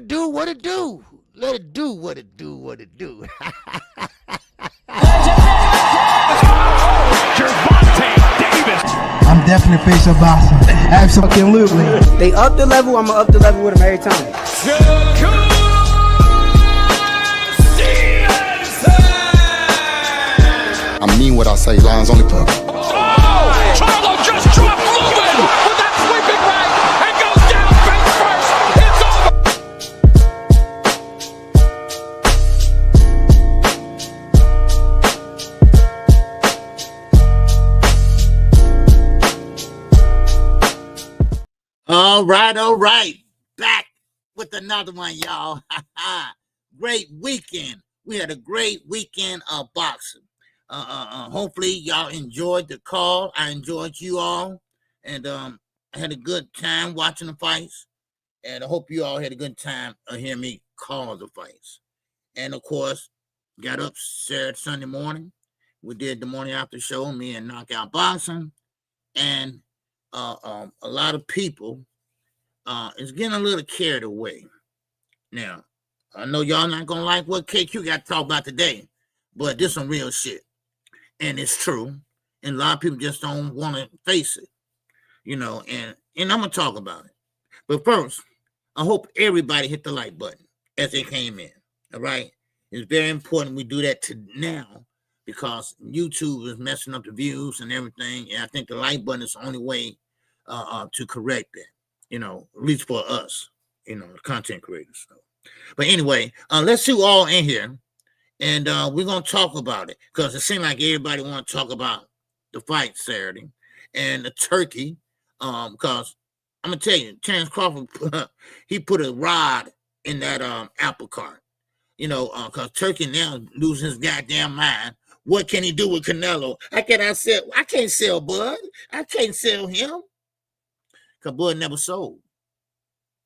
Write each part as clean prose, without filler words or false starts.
do what it do. Let it do what it do, what it do. I'm definitely face of boxing. Absolutely. They up the level, I'ma up the level with them every time. Shakur Stevenson! I mean what I say, lines only put. Oh! Charlo just dropped Lewin with that sweeping right and goes down face first. It's All right. Back with another one, y'all. Great weekend. We had a great weekend of boxing. Hopefully y'all enjoyed the call. I enjoyed you all, and I had a good time watching the fights, and I hope you all had a good time hearing me call the fights. And of course, got up Saturday, Sunday morning. We did the morning after show, me and Knockout Boxing, and a lot of people is getting a little carried away. Now, I know y'all not gonna like what KQ got to talk about today, but this some real shit. And it's true. And a lot of people just don't want to face it, you know, and I'm going to talk about it. But first, I hope everybody hit the like button as they came in, all right? It's very important we do that now because YouTube is messing up the views and everything, and I think the like button is the only way to correct that, you know, at least for us, you know, the content creators. But anyway, let's see you all in here. And we're going to talk about it because it seems like everybody want to talk about the fight Saturday and the Turki. Because I'm going to tell you, Terrence Crawford, he put a rod in that apple cart. You know, because Turki now losing his goddamn mind. What can he do with Canelo? I can't sell Bud. I can't sell him. Because Bud never sold.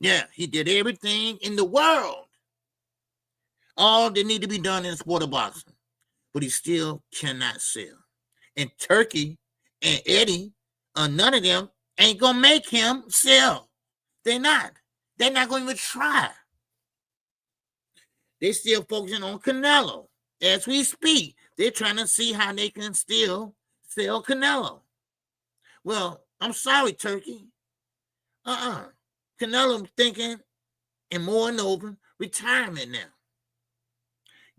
Yeah, he did everything in the world. All that need to be done in the sport of boxing, but he still cannot sell. And Turki and Eddie, none of them ain't gonna make him sell. They're not. They're not going to even try. They still focusing on Canelo as we speak. They're trying to see how they can still sell Canelo. Well, I'm sorry, Turki. Canelo thinking and more and over retirement now.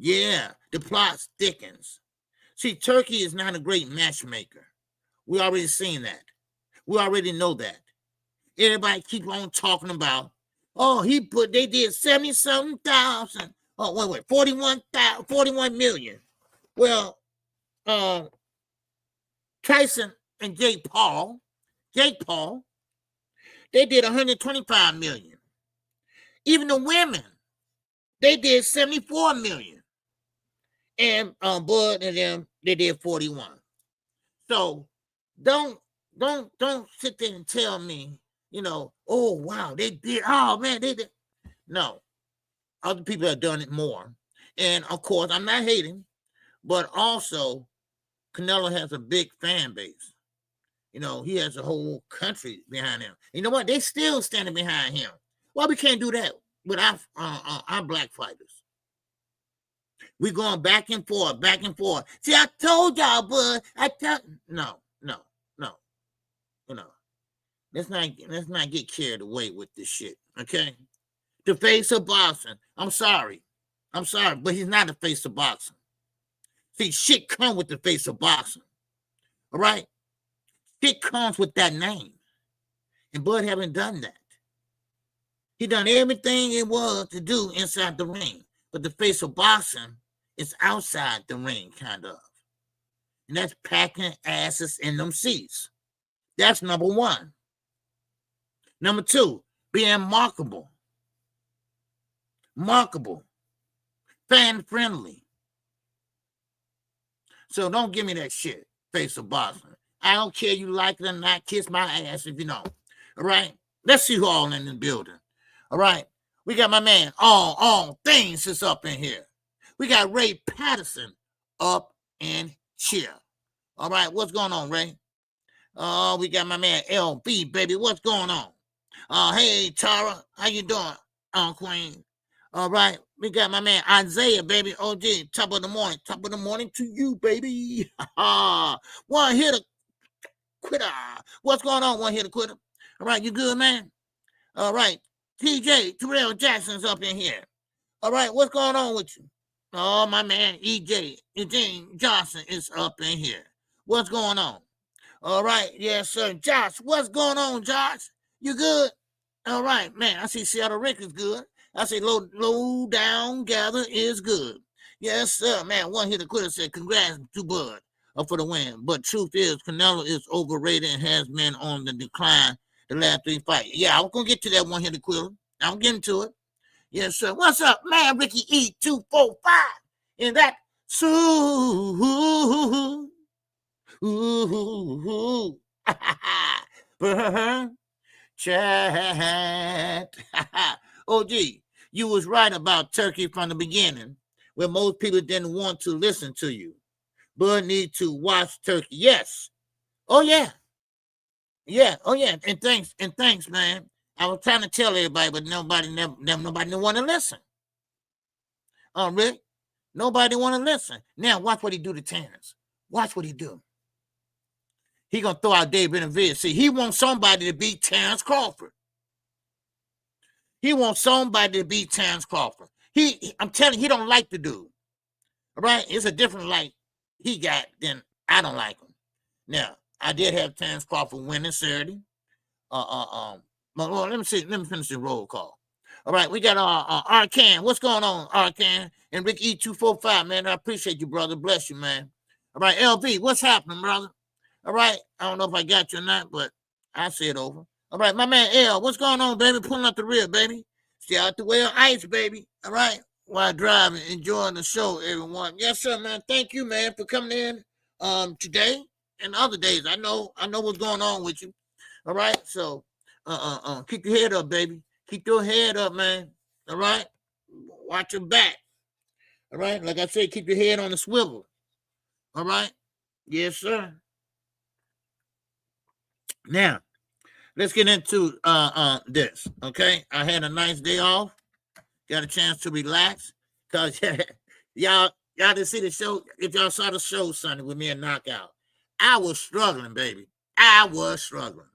Yeah, the plot thickens. See, Turki is not a great matchmaker. We already seen that. We already know that. Everybody keep on talking about, oh, they did 70-something thousand. Oh, wait, 41 million. Well, Tyson and Jake Paul, they did 125 million. Even the women, they did 74 million. And Bud and them, they did 41. So don't sit there and tell me, you know, oh wow, they did, oh man, they did. No. Other people have done it more. And of course, I'm not hating, but also Canelo has a big fan base. You know, he has a whole country behind him. You know what? They still standing behind him. Why we can't do that with our black fighters? We going back and forth, back and forth. See, I told y'all, Bud. No. Let's not get carried away with this shit, okay? The face of boxing. I'm sorry, but he's not the face of boxing. See, shit come with the face of boxing. All right? Shit comes with that name. And Bud haven't done that. He done everything it was to do inside the ring. But the face of boxing is outside the ring, kind of. And that's packing asses in them seats. That's number one. Number two, being markable. Fan-friendly. So don't give me that shit, face of boxing. I don't care you like it or not. Kiss my ass if you know. All right? Let's see who all in the building. All right? We got my man, all things is up in here. We got Ray Patterson up in here. All right, what's going on, Ray? We got my man LB, baby. What's going on? Hey, Tara, how you doing? Queen. All right, we got my man Isaiah, baby. OG, top of the morning to you, baby. One hitter quitter. What's going on, one hitter quitter? All right, you good, man? All right, TJ Terrell Jackson's up in here. All right, what's going on with you? Oh, my man Eugene Johnson is up in here. What's going on? All right, yes, sir. Josh, what's going on, Josh? You good? All right, man. I see Seattle Rick is good. I say low down gather is good. Yes, sir, man. One hitter quitter said, congrats to Bud for the win. But truth is, Canelo is overrated and has been on the decline the last 3 fights. Yeah, I'm going to get to that one hitter quitter. I'm getting to it. Yes, sir. What's up, man? Ricky E245 in that chat. OG, you was right about Turkey from the beginning, where most people didn't want to listen to you, but need to watch Turkey. Yes. Oh yeah. Yeah. Oh yeah. And thanks, man. I was trying to tell everybody, but nobody didn't want to listen. Oh, Rick? Nobody want to listen. Now watch what he do to Terrence. Watch what he do. He gonna throw out David Benavidez. See, he wants somebody to beat Terrence Crawford. He wants somebody to beat Terrence Crawford. I'm telling you, he don't like the dude. All right? It's a different like he got than I don't like him. Now, I did have Terrence Crawford winning Saturday. Well, let me finish the roll call. All right, we got Arcan. What's going on, Arcan? And Rick E245, man. I appreciate you, brother. Bless you, man. All right, LB, what's happening, brother? All right, I don't know if I got you or not, but I'll say it over. All right, my man L, what's going on, baby? Pulling up the rear, baby. Stay out the way of ice, baby. All right, while driving, enjoying the show, everyone. Yes, sir, man. Thank you, man, for coming in today and other days. I know what's going on with you. All right, so keep your head up, baby. Keep your head up, man. All right, watch your back. All right, like I said, keep your head on the swivel. All right, yes, sir. Now, let's get into this, okay? I had a nice day off. Got a chance to relax. Because y'all didn't see the show. If y'all saw the show Sunday with me and Knockout, I was struggling, baby. I was struggling.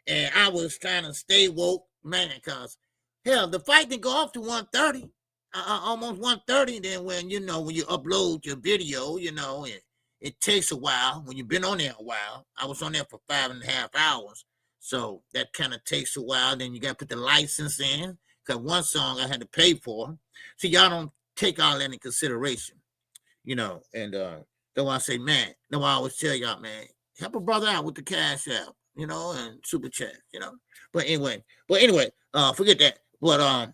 And I was trying to stay woke, man, because, hell, the fight didn't go off to 1:30. Almost 1:30. Then when you upload your video, it takes a while. When you've been on there a while, I was on there for 5.5 hours. So that kind of takes a while. Then you got to put the license in, because one song I had to pay for. So y'all don't take all that into consideration, and though I say, man, no, I always tell y'all, man, help a brother out with the cash app, and super chat, But anyway, forget that. But I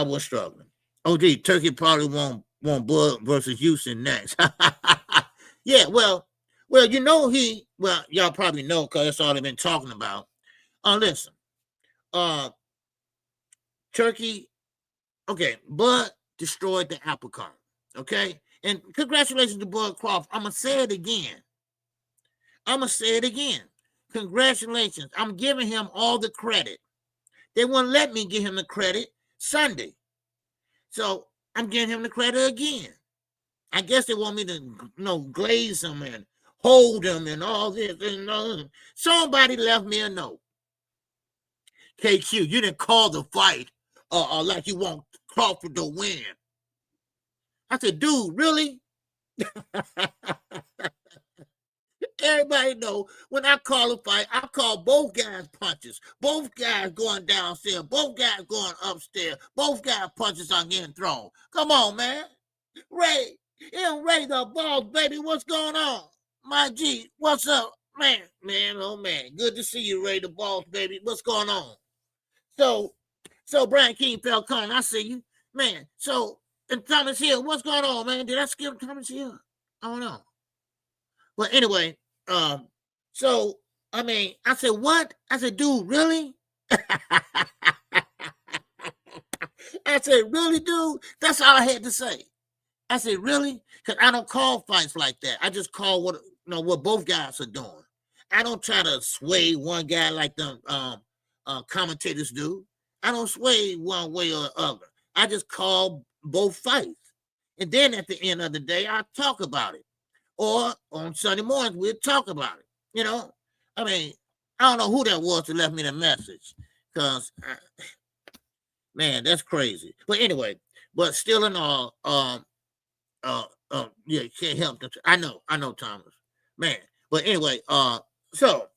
was struggling. OG, Turkey probably won't Bud versus Houston next. Yeah, well, y'all probably know, because that's all they've been talking about. Listen, Turkey, okay, Bud destroyed the apple cart, okay? And congratulations to Bud Crawford. I'm going to say it again. Congratulations. I'm giving him all the credit. They wouldn't let me give him the credit Sunday. So I'm giving him the credit again. I guess they want me to, glaze him and hold him and all this. And somebody left me a note. KQ, you didn't call the fight like you want Crawford to win. I said, dude, really? Everybody know when I call a fight, I call both guys punches. Both guys going downstairs. Both guys going upstairs. Both guys punches are getting thrown. Come on, man. Ray the boss, baby. What's going on? My G, what's up? Man, oh man. Good to see you, Ray the boss, baby. What's going on? So Brian King Falcone, I see you. Man, and Thomas Hill, what's going on, man? Did I skip Thomas Hill? I don't know. But anyway, I said, what? I said, dude, really? I said, really, dude? That's all I had to say. I said, really? Because I don't call fights like that. I just call what both guys are doing. I don't try to sway one guy like them commentators do. I don't sway one way or other. I just call both fights. And then at the end of the day, I talk about it. Or on Sunday mornings, we'll talk about it. You know, I mean, I don't know who that was that left me the message. Because, man, that's crazy. But anyway, but still in all, yeah, you can't help that. I know, Thomas. Man. But anyway, so,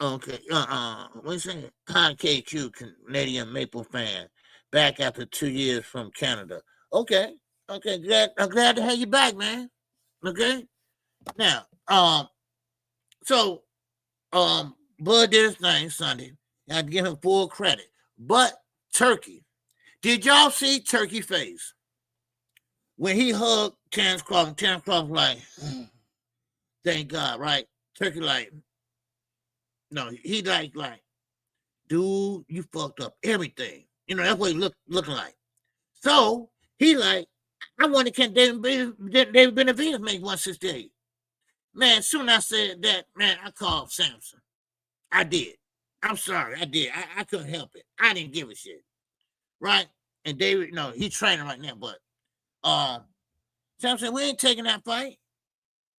okay, what you saying? Hi, KQ, Canadian Maple fan, back after 2 years from Canada. Okay, I'm glad to have you back, man. Okay, now, so, Bud did his thing Sunday. I have to give him full credit. But Turki, did y'all see Turki face when he hugged Terrence Crawford? Terrence Crawford like, thank God, right? Turki like, no, he like, dude, you fucked up everything. You know, that's what he looking like. So he like, I wonder can David Benavidez make 168? Man, soon I said that, man, I called Samson. I did. I'm sorry, I did. I couldn't help it. I didn't give a shit. Right? And David, no, he's training right now, but Samson said, we ain't taking that fight.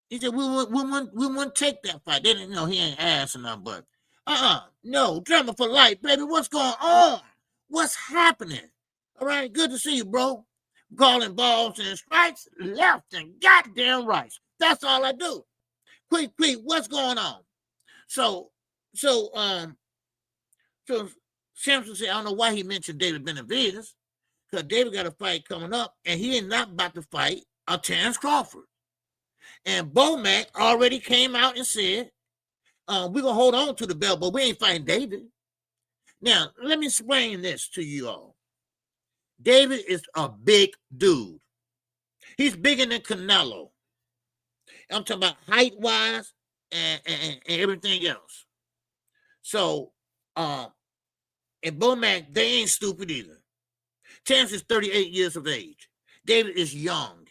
He said, we wouldn't take that fight. They didn't know he ain't ass or nothing, but no, drama for life, baby. What's going on? What's happening? All right, good to see you, bro. Calling balls and strikes left and goddamn right. That's all I do. Quick, what's going on? So Samson said, I don't know why he mentioned David Benavidez, because David got a fight coming up, and he is not about to fight Terrence Crawford. And Bomac already came out and said, we're going to hold on to the belt, but we ain't fighting David. Now, let me explain this to you all. David is a big dude. He's bigger than Canelo. I'm talking about height-wise and everything else. So, and Bomac, they ain't stupid either. Terrence is 38 years of age. David is young.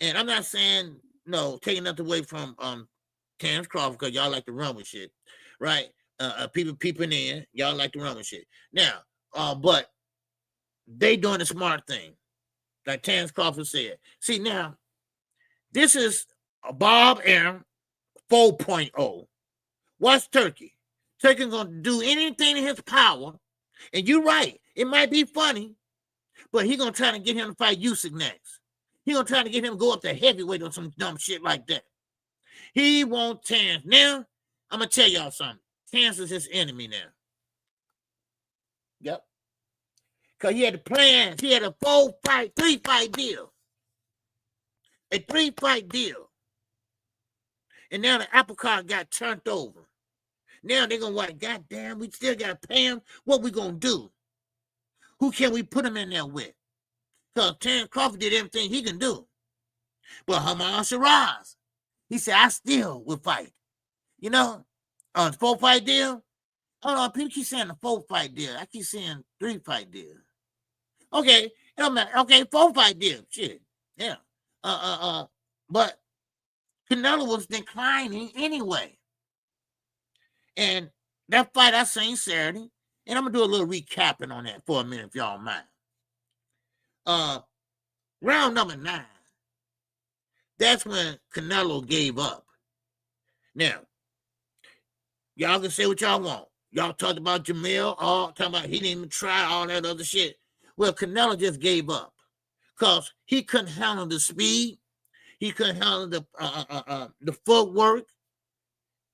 And I'm not saying, no, taking nothing away from Terrence Crawford, because y'all like to run with shit, right? People peeping in, y'all like to run with shit. Now, but they doing the smart thing, like Terrence Crawford said. See, now, this is a Bob Arum 4.0. Watch Turki. Turki's going to do anything in his power, and you're right, it might be funny, but he's going to try to get him to fight Usyk next. He's going to try to get him to go up to heavyweight or some dumb shit like that. He wants Terrence. Now, I'm going to tell y'all something. Terrence is his enemy now. Yep. Because he had the plans. He had a 3-fight deal. A 3-fight deal. And now the apple cart got turned over. Now they're going to like, goddamn, we still got to pay him. What we going to do? Who can we put him in there with? Because Terrence Crawford did everything he can do. But Hamad Shiraz, he said, I still will fight. You know, on the 4-fight deal. Oh, no, people keep saying the 4-fight deal. I keep saying 3-fight deal. Okay, it don't matter. Okay, 4-fight deal. Shit. Yeah. But Canelo was declining anyway. And that fight I seen Saturday, and I'm going to do a little recapping on that for a minute, if y'all mind. Round number 9, that's when Canelo gave up. Now, y'all can say what y'all want. Y'all talked about Jamil, talking about he didn't even try all that other shit. Well, Canelo just gave up because he couldn't handle the speed. He couldn't handle the footwork.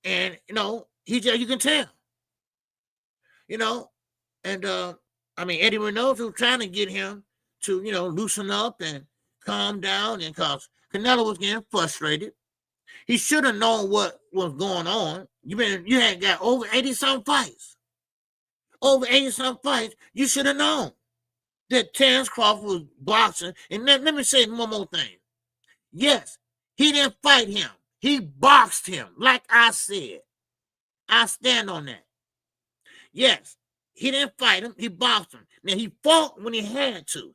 And, you know, you can tell. You know, and, I mean, Eddie Reynolds was trying to get him to, you know, loosen up and calm down, and because Canelo was getting frustrated. He should have known what was going on. You had got over 80-some fights. Over 80-some fights, you should have known that Terrence Crawford was boxing. And let me say one more thing. Yes, he didn't fight him. He boxed him, like I said. I stand on that. Yes, he didn't fight him. He boxed him. Now, he fought when he had to.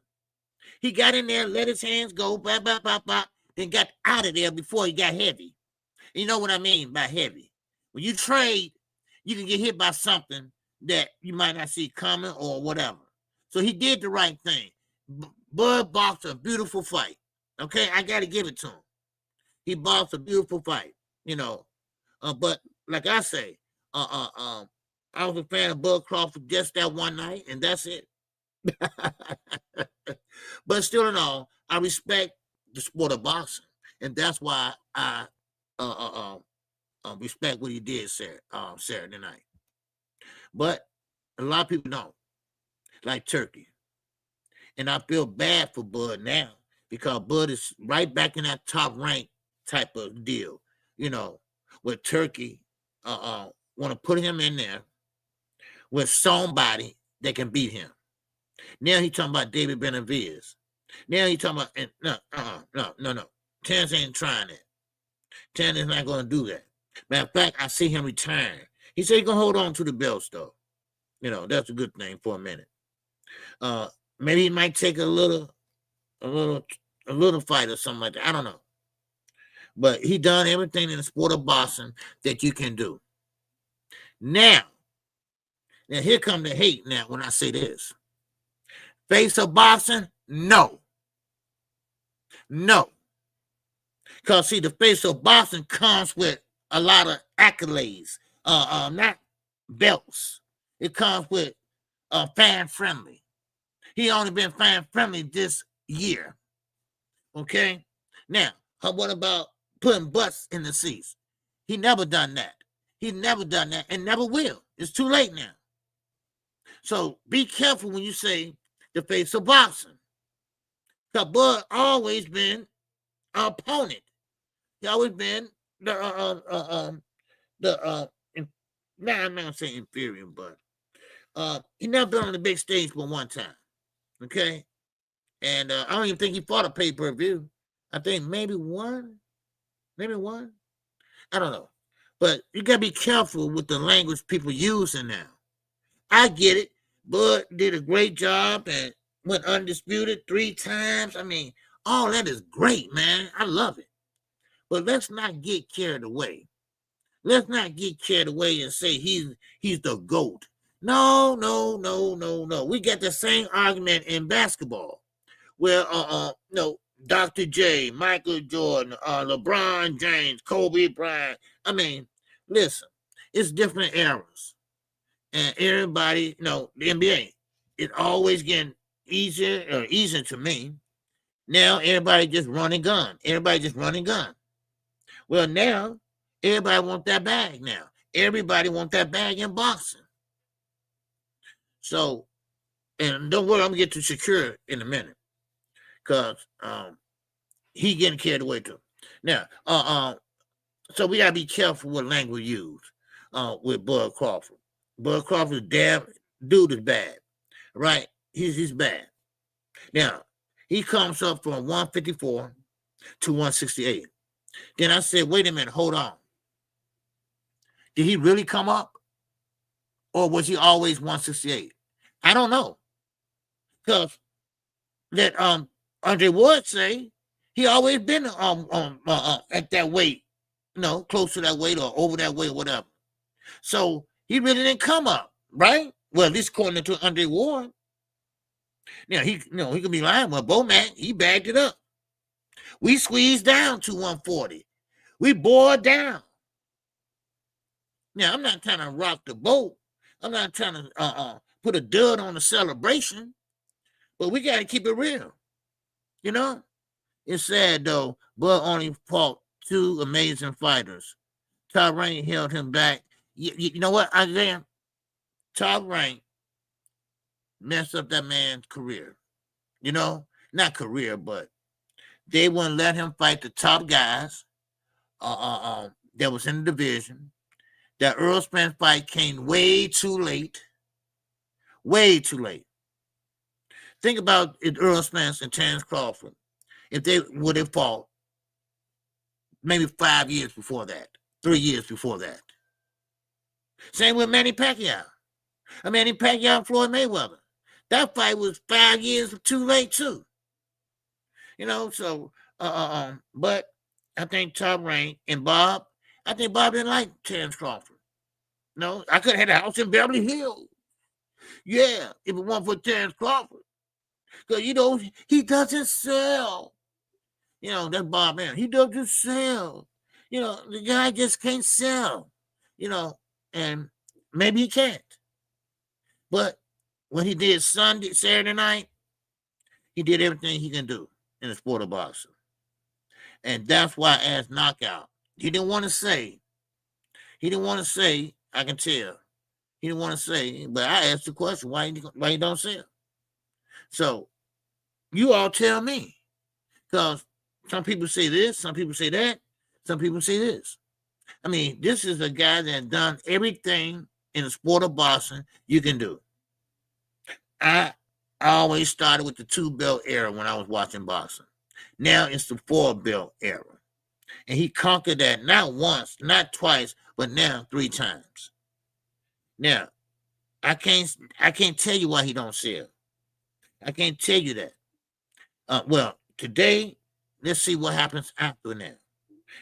He got in there, let his hands go, blah, blah, blah, blah, then got out of there before he got heavy. You know what I mean by heavy. When you trade, you can get hit by something that you might not see coming or whatever. So he did the right thing. Bud boxed a beautiful fight. Okay, I got to give it to him. He boxed a beautiful fight, you know. But like I say, I was a fan of Bud Crawford just that one night, and that's it. But still in all, I respect the sport of boxing, and that's why I respect what he did Saturday night. But a lot of people don't, like Turki. And I feel bad for Bud now because Bud is right back in that top rank type of deal, you know, where Turki want to put him in there with somebody that can beat him. Now he's talking about David Benavidez. Now he's talking about no. Terrence ain't trying that. Terrence is not going to do that. Matter of fact, I see him retiring. He said he's going to hold on to the belts, though. You know, that's a good thing for a minute. Maybe he might take a little fight or something like that. I don't know. But he done everything in the sport of boxing that you can do. Now here come the hate now when I say this. Face of boxing? No. Because, see, the face of boxing comes with a lot of accolades. Not belts. It comes with fan-friendly. He only been fan-friendly this year. Okay? Now, what about putting butts in the seats? He never done that. He never done that and never will. It's too late now. So be careful when you say the face of boxing. Because Bud always been an opponent. He always been I'm not gonna say inferior, but he never been on the big stage but one time. Okay? And I don't even think he fought a pay-per-view. I think maybe one. I don't know. But you gotta be careful with the language people using now. I get it. Bud did a great job and went undisputed 3 times. I mean, all that is great, man. I love it. But let's not get carried away. Let's not get carried away and say he's the GOAT. No. We got the same argument in basketball where Dr. J, Michael Jordan, LeBron James, Kobe Bryant. I mean, listen, it's different eras. And everybody, the NBA, it's always getting easier to me. Now everybody just run and gun. Well, now everybody want that bag now. Everybody want that bag in boxing. So, and don't worry, I'm gonna get to Shakur in a minute. Because he getting carried away too. Now, so we gotta be careful what language we use with Bud Crawford. Bud Crawford's dude is bad, right? He's bad. Now, he comes up from 154 to 168. Then I said, wait a minute, hold on. Did he really come up? Or was he always 168? I don't know. Because that Andre Ward say he always been at that weight, close to that weight or over that weight or whatever. So he really didn't come up, right? Well, at least according to Andre Ward. Now he could be lying. Well, Bomac, he bagged it up. We squeezed down to 140. We bored down. Now I'm not trying to rock the boat. I'm not trying to put a dud on the celebration, but we got to keep it real. It's sad though. Bud only fought 2 amazing fighters. Top Rank held him back. You know what, Isaiah? Top Rank messed up that man's career. Not career, but they wouldn't let him fight the top guys that was in the division. That Earl Spence fight came way too late. Way too late. Think about if Earl Spence and Terrence Crawford, if they would have fought maybe 5 years before that, 3 years before that. Same with Manny Pacquiao. Manny Pacquiao and Floyd Mayweather. That fight was 5 years too late too. So but I think Top Rank and Bob, I think Bob didn't like Terrence Crawford. No, I could have had a house in Beverly Hills. Yeah, if it weren't for Terrence Crawford. Because, he doesn't sell. That's Bob Man. He doesn't sell. The guy just can't sell. And maybe he can't. But when he did Saturday night, he did everything he can do in the sport of boxing. And that's why I asked knockout. He didn't want to say, I can tell. He didn't want to say, but I asked the question, why he don't sell? So you all tell me. Because some people say this, some people say that, some people say this. I mean, this is a guy that done everything in the sport of boxing you can do. I always started with the 2-belt era when I was watching boxing. Now it's the 4-belt era. And he conquered that not once, not twice, but now 3 times. Now, I can't tell you why he don't sell. I can't tell you that. Well, today, let's see what happens after now.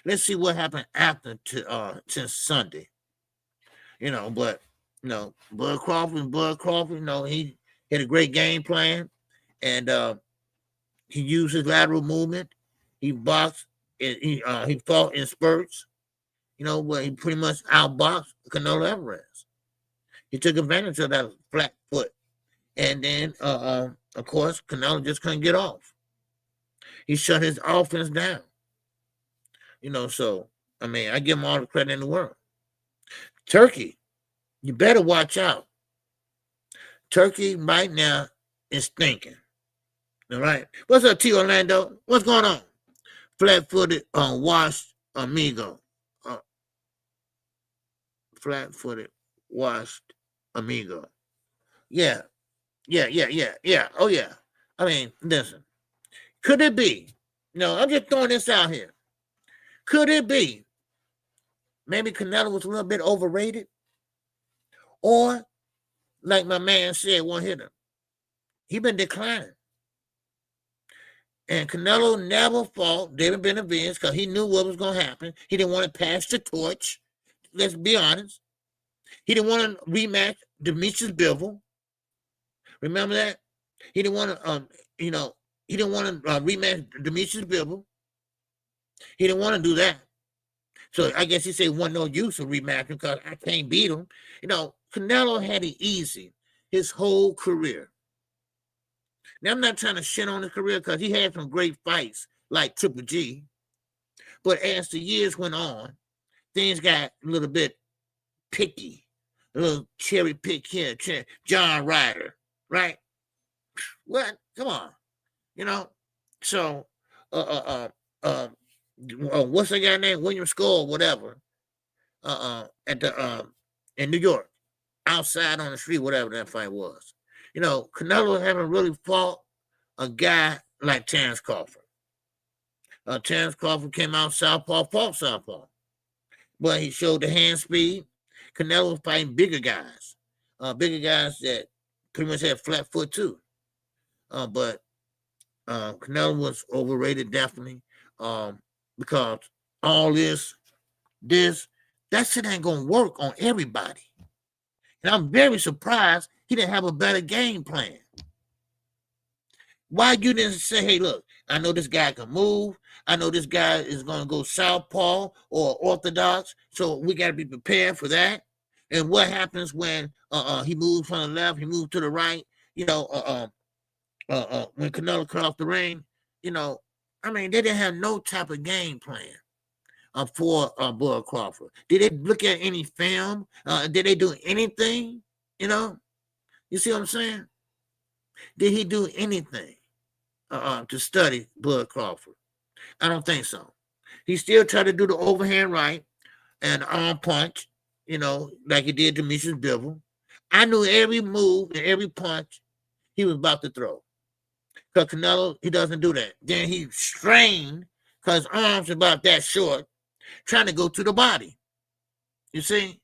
Let's see what happened after to Sunday. But Bud Crawford, he had a great game plan, and he used his lateral movement. He boxed, and he fought in spurts. Where he pretty much outboxed Canelo Alvarez. He took advantage of that flat foot, and then of course Canelo just couldn't get off. He shut his offense down. So I mean, I give him all the credit in the world. Turki, you better watch out. Turki right now is thinking. All right. What's up, T Orlando? What's going on? Flat-footed, washed amigo. Flat-footed, washed amigo. Yeah. Oh, yeah. I mean, listen. Could it be? I'm just throwing this out here. Could it be maybe Canelo was a little bit overrated? Or, like my man said, one hitter, he been declining. And Canelo never fought David Benavidez because he knew what was going to happen. He didn't want to pass the torch. Let's be honest. He didn't want to rematch Demetrius Bivol. Remember that? He didn't want to, he didn't want to rematch Demetrius Bivol. He didn't want to do that. So I guess he said wasn't no use of rematching because I can't beat him. Canelo had it easy his whole career. Now, I'm not trying to shit on his career because he had some great fights like Triple G. But as the years went on, things got a little bit picky. A little cherry pick here, John Ryder, right? What? Come on. So, what's the guy named? William Skull, whatever. At the in New York, outside on the street, whatever that fight was. Canelo haven't really fought a guy like Terrence Crawford. Terrence Crawford came out southpaw, fought southpaw, but he showed the hand speed. Canelo was fighting bigger guys that pretty much had flat foot too. But Canelo was overrated definitely because all this, that shit ain't gonna work on everybody. And I'm very surprised he didn't have a better game plan. Why you didn't say, hey, look, I know this guy can move. I know this guy is going to go southpaw or orthodox, so we got to be prepared for that. And what happens when he moves from the left, he moves to the right, when Canelo cut off the ring, I mean, they didn't have no type of game plan for Bud Crawford. Did they look at any film? Did they do anything? You see what I'm saying? Did he do anything to study Bud Crawford? I don't think so. He still tried to do the overhand right and arm punch, like he did to Demetrius Bivol. I knew every move and every punch he was about to throw. Because Canelo, he doesn't do that. Then he strained because his arms are about that short, trying to go to the body. You see?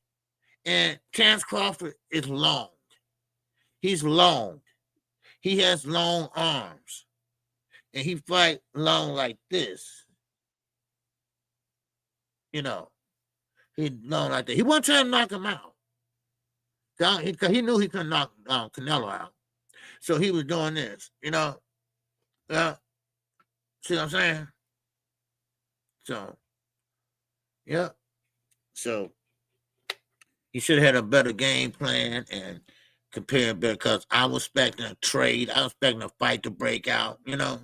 And Terrence Crawford is long. He's long. He has long arms. And he fight long like this. He known like that. He wasn't trying to knock him out. Cause he knew he couldn't knock Canelo out. So he was doing this, you know. Yeah. See what I'm saying? So, yeah. So he should have had a better game plan and compare better, because I was expecting a trade. I was expecting a fight to break out, you know.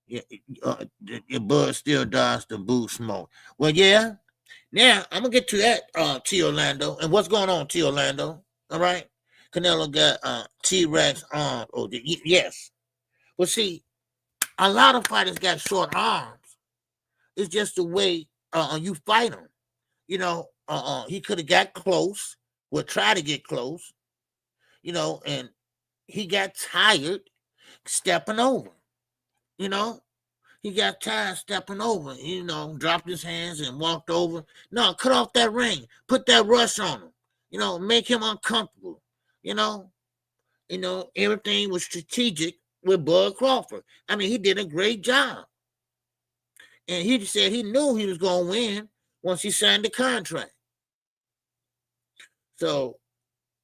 Your bud still does the boot smoke. Well, yeah. Now I'm gonna get to that, T Orlando, and what's going on, T Orlando. All right, Canelo got T-Rex arm. Oh, yes. Well, see, a lot of fighters got short arms. It's just the way you fight them. You know, he could have got close, would try to get close, you know, and he got tired stepping over, you know. He got tired stepping over, you know, dropped his hands and walked over. No, cut off that ring. Put that rush on him. You know, make him uncomfortable. You know, everything was strategic with Bud Crawford. I mean, he did a great job. And he said he knew he was going to win once he signed the contract. So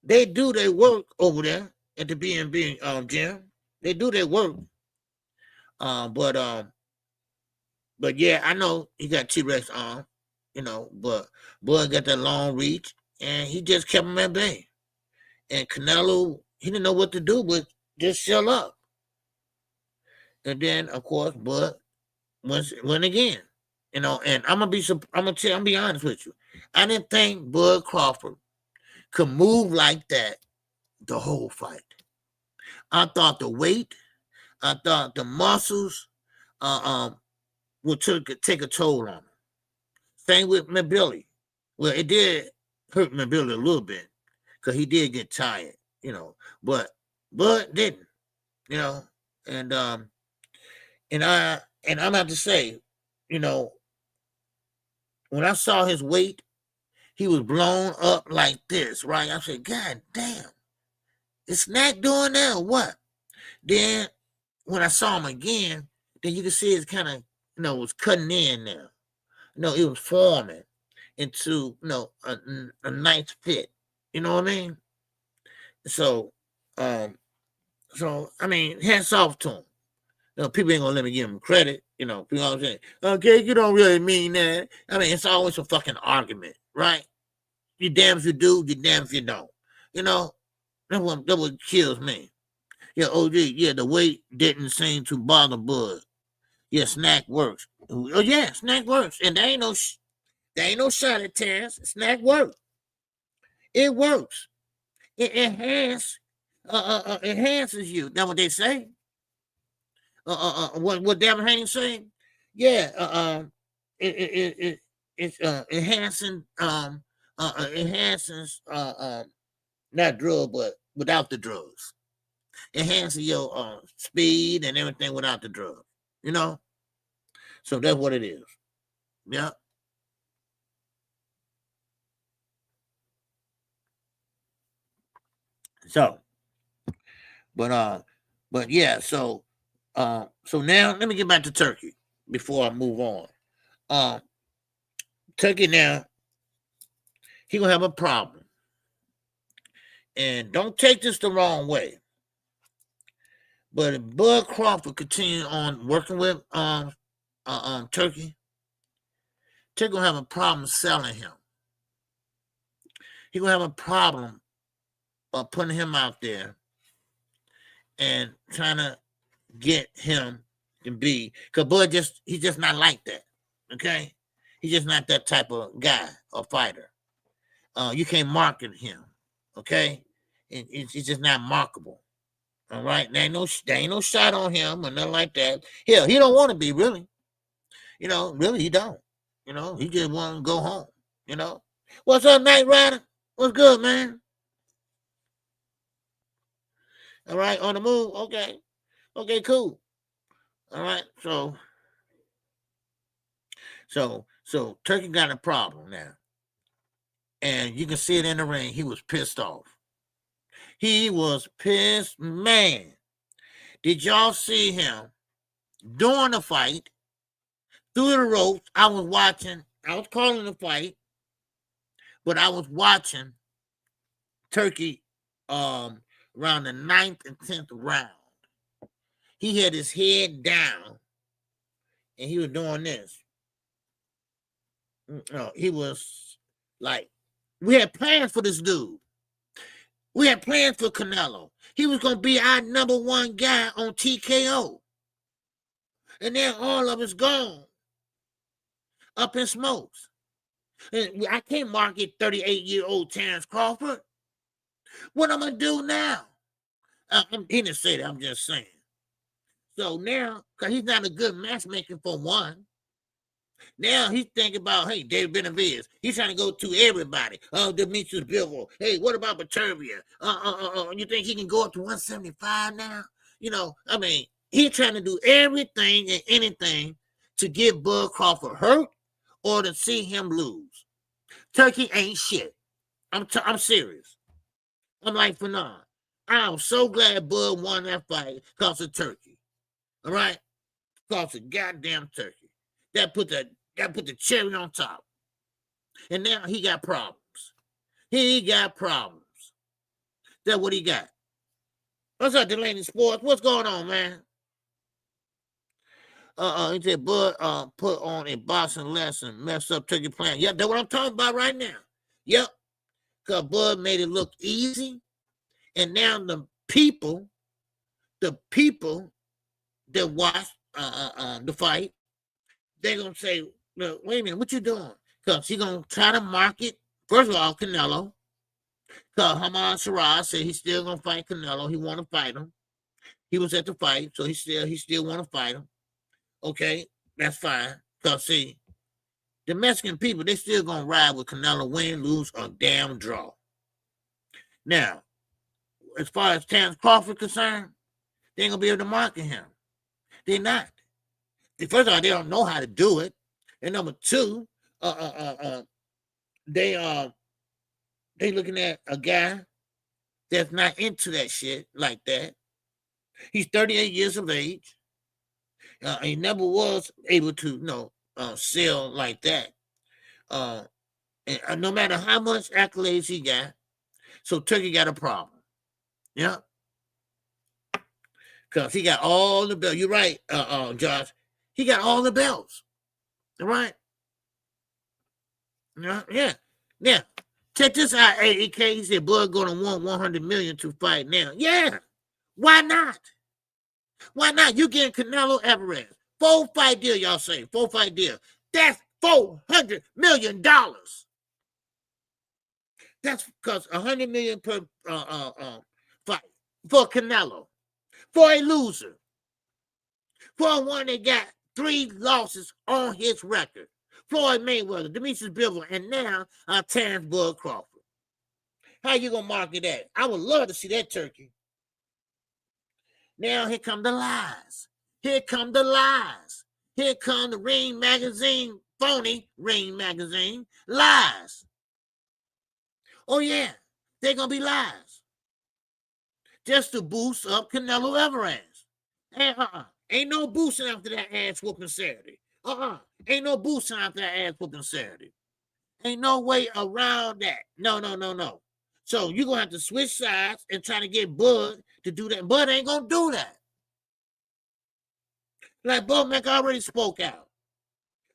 they do their work over there at the B&B gym. They do their work. But yeah, I know he got T-Rex arm, you know, but Bud got that long reach, and he just kept him at bay. And Canelo, he didn't know what to do but just shell up. And then, of course, Bud went again, you know. And I'm gonna be honest with you. I didn't think Bud Crawford could move like that the whole fight. I thought the weight, I thought the muscles, would take a toll on him. Same with Billy. Well, it did hurt Billy a little bit because he did get tired, you know. But didn't, you know. And I'm about to say, you know, when I saw his weight, he was blown up like this, right? I said, God damn, is Snack doing that or what? Then when I saw him again, then you can see it's kind of, you know, was cutting in now. You know, it was forming into, you know, a nice fit. You know what I mean? So I mean, hats off to him. You know, people ain't gonna let me give him credit. You know, people always say, okay, you don't really mean that. I mean, it's always a fucking argument, right? You damn if you do, you damn if you don't. You know, that what kills me. Yeah, OG, yeah, the weight didn't seem to bother Bud. Yeah, Snack works. Oh yeah, Snack works, and there ain't no shot at Terrence. Snack works. It works. It enhances you. That's what they say. What Devin Haney say? Yeah. It's enhancing. Enhances. Not drug, but without the drugs. Enhancing your speed and everything without the drugs. You know. So that's what it is. Yeah. So, but yeah, so now let me get back to Turkey before I move on. Turkey now, he gonna have a problem. And don't take this the wrong way. But if Bud Crawford continue on working with Turkey gonna have a problem selling him. He gonna have a problem putting him out there and trying to get him to be, because Bud he's just not like that. Okay, he's just not that type of guy or fighter. You can't market him. Okay, it's just not marketable. All right, there ain't no shot on him or nothing like that. Hell, he don't want to be, really. You know, really, he don't. You know, he just want to go home. You know, what's up, Night Rider? What's good, man? All right, on the move. Okay, cool. All right, so Turkey got a problem now, and you can see it in the ring. He was pissed off. He was pissed, man. Did y'all see him during the fight through the ropes? I was watching I was calling the fight, but I was watching Turki around the 9th and 10th round. He had his head down and he was doing this. He was like, we had plans for this dude. We had plans for Canelo. He was going to be our #1 guy on TKO. And then all of it's gone. Up in smokes. And I can't market 38-year-old Terrence Crawford. What I'm going to do now? He didn't say that. I'm just saying. So now, because he's not a good matchmaker for one, now he's thinking about, hey, David Benavidez. He's trying to go to everybody. Demetrius Bivol. Hey, what about Baturbia? You think he can go up to 175 now? You know, I mean, he's trying to do everything and anything to get Bud Crawford hurt or to see him lose. Turki ain't shit. I'm serious. I'm like, Fanon, I'm so glad Bud won that fight because of Turki. All right? Because of goddamn Turki. That put the cherry on top. And now he got problems. He got problems. That's what he got. What's up, Delaney Sports? What's going on, man? He said Bud put on a boxing lesson, messed up Turki plan. Yep, that's what I'm talking about right now. Yep. Because Bud made it look easy. And now the people that watch the fight, they're going to say, look, wait a minute, what you doing? Because he's going to try to market, first of all, Canelo. Because Hamad Saraj said he's still going to fight Canelo. He want to fight him. He was at the fight, so he still want to fight him. Okay, that's fine. Because, see, the Mexican people, they still going to ride with Canelo, win, lose, or damn draw. Now, as far as Terrence Crawford concerned, they ain't going to be able to market him. They're not. First of all, they don't know how to do it. And number two, they looking at a guy that's not into that shit like that. He's 38 years of age. He never was able to, sell like that. And no matter how much accolades he got, so Turki got a problem. Yeah. Because he got all the belts. You're right, Josh. He got all the belts. All right? Yeah. Now, check this out, AEK. He said Bud going to want $100 million to fight now. Yeah. Why not? Why not? You getting Canelo Alvarez. 4-fight deal, y'all say. 4-fight deal. That's $400 million. That's because $100 million per fight for Canelo. For a loser. For one that got 3 losses on his record. Floyd Mayweather, Demetrius Bivol, and now Terrence Bud Crawford. How you gonna market that? I would love to see that Turki. Now here come the lies. Here come the lies. Here come the Ring Magazine, phony Ring Magazine lies. Oh yeah, they're gonna be lies. Just to boost up Canelo Alvarez. Hey, ain't no boosting after that ass whooping Saturday. Ain't no boosting after that ass whooping Saturday. Ain't no way around that. No. So you're gonna have to switch sides and try to get Bud to do that. Bud ain't gonna do that. Like Bud Mac already spoke out.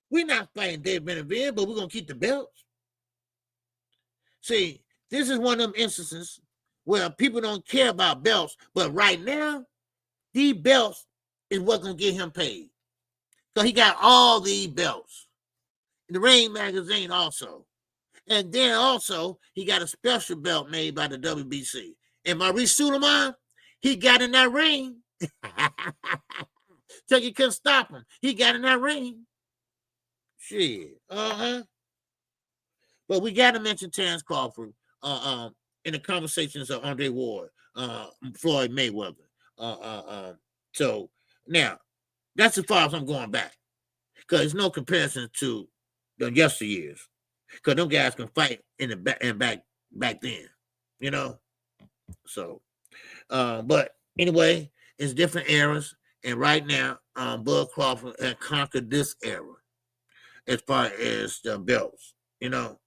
We're not fighting David Benavidez, but we're gonna keep the belts. See, this is one of them instances where people don't care about belts, but right now, these belts is what's gonna get him paid. So he got all these belts. The Ring Magazine also. And then also, he got a special belt made by the WBC. And Maurice Suleiman, he got in that ring. Turki couldn't stop him. He got in that ring. Shit. But we got to mention Terrence Crawford in the conversations of Andre Ward, Floyd Mayweather. So now, that's as far as I'm going back. Because there's no comparison to the yesteryears. Because them guys can fight in the back and back then. You know? So but anyway, it's different eras. And right now, Bud Crawford had conquered this era. as far as the belts, you know.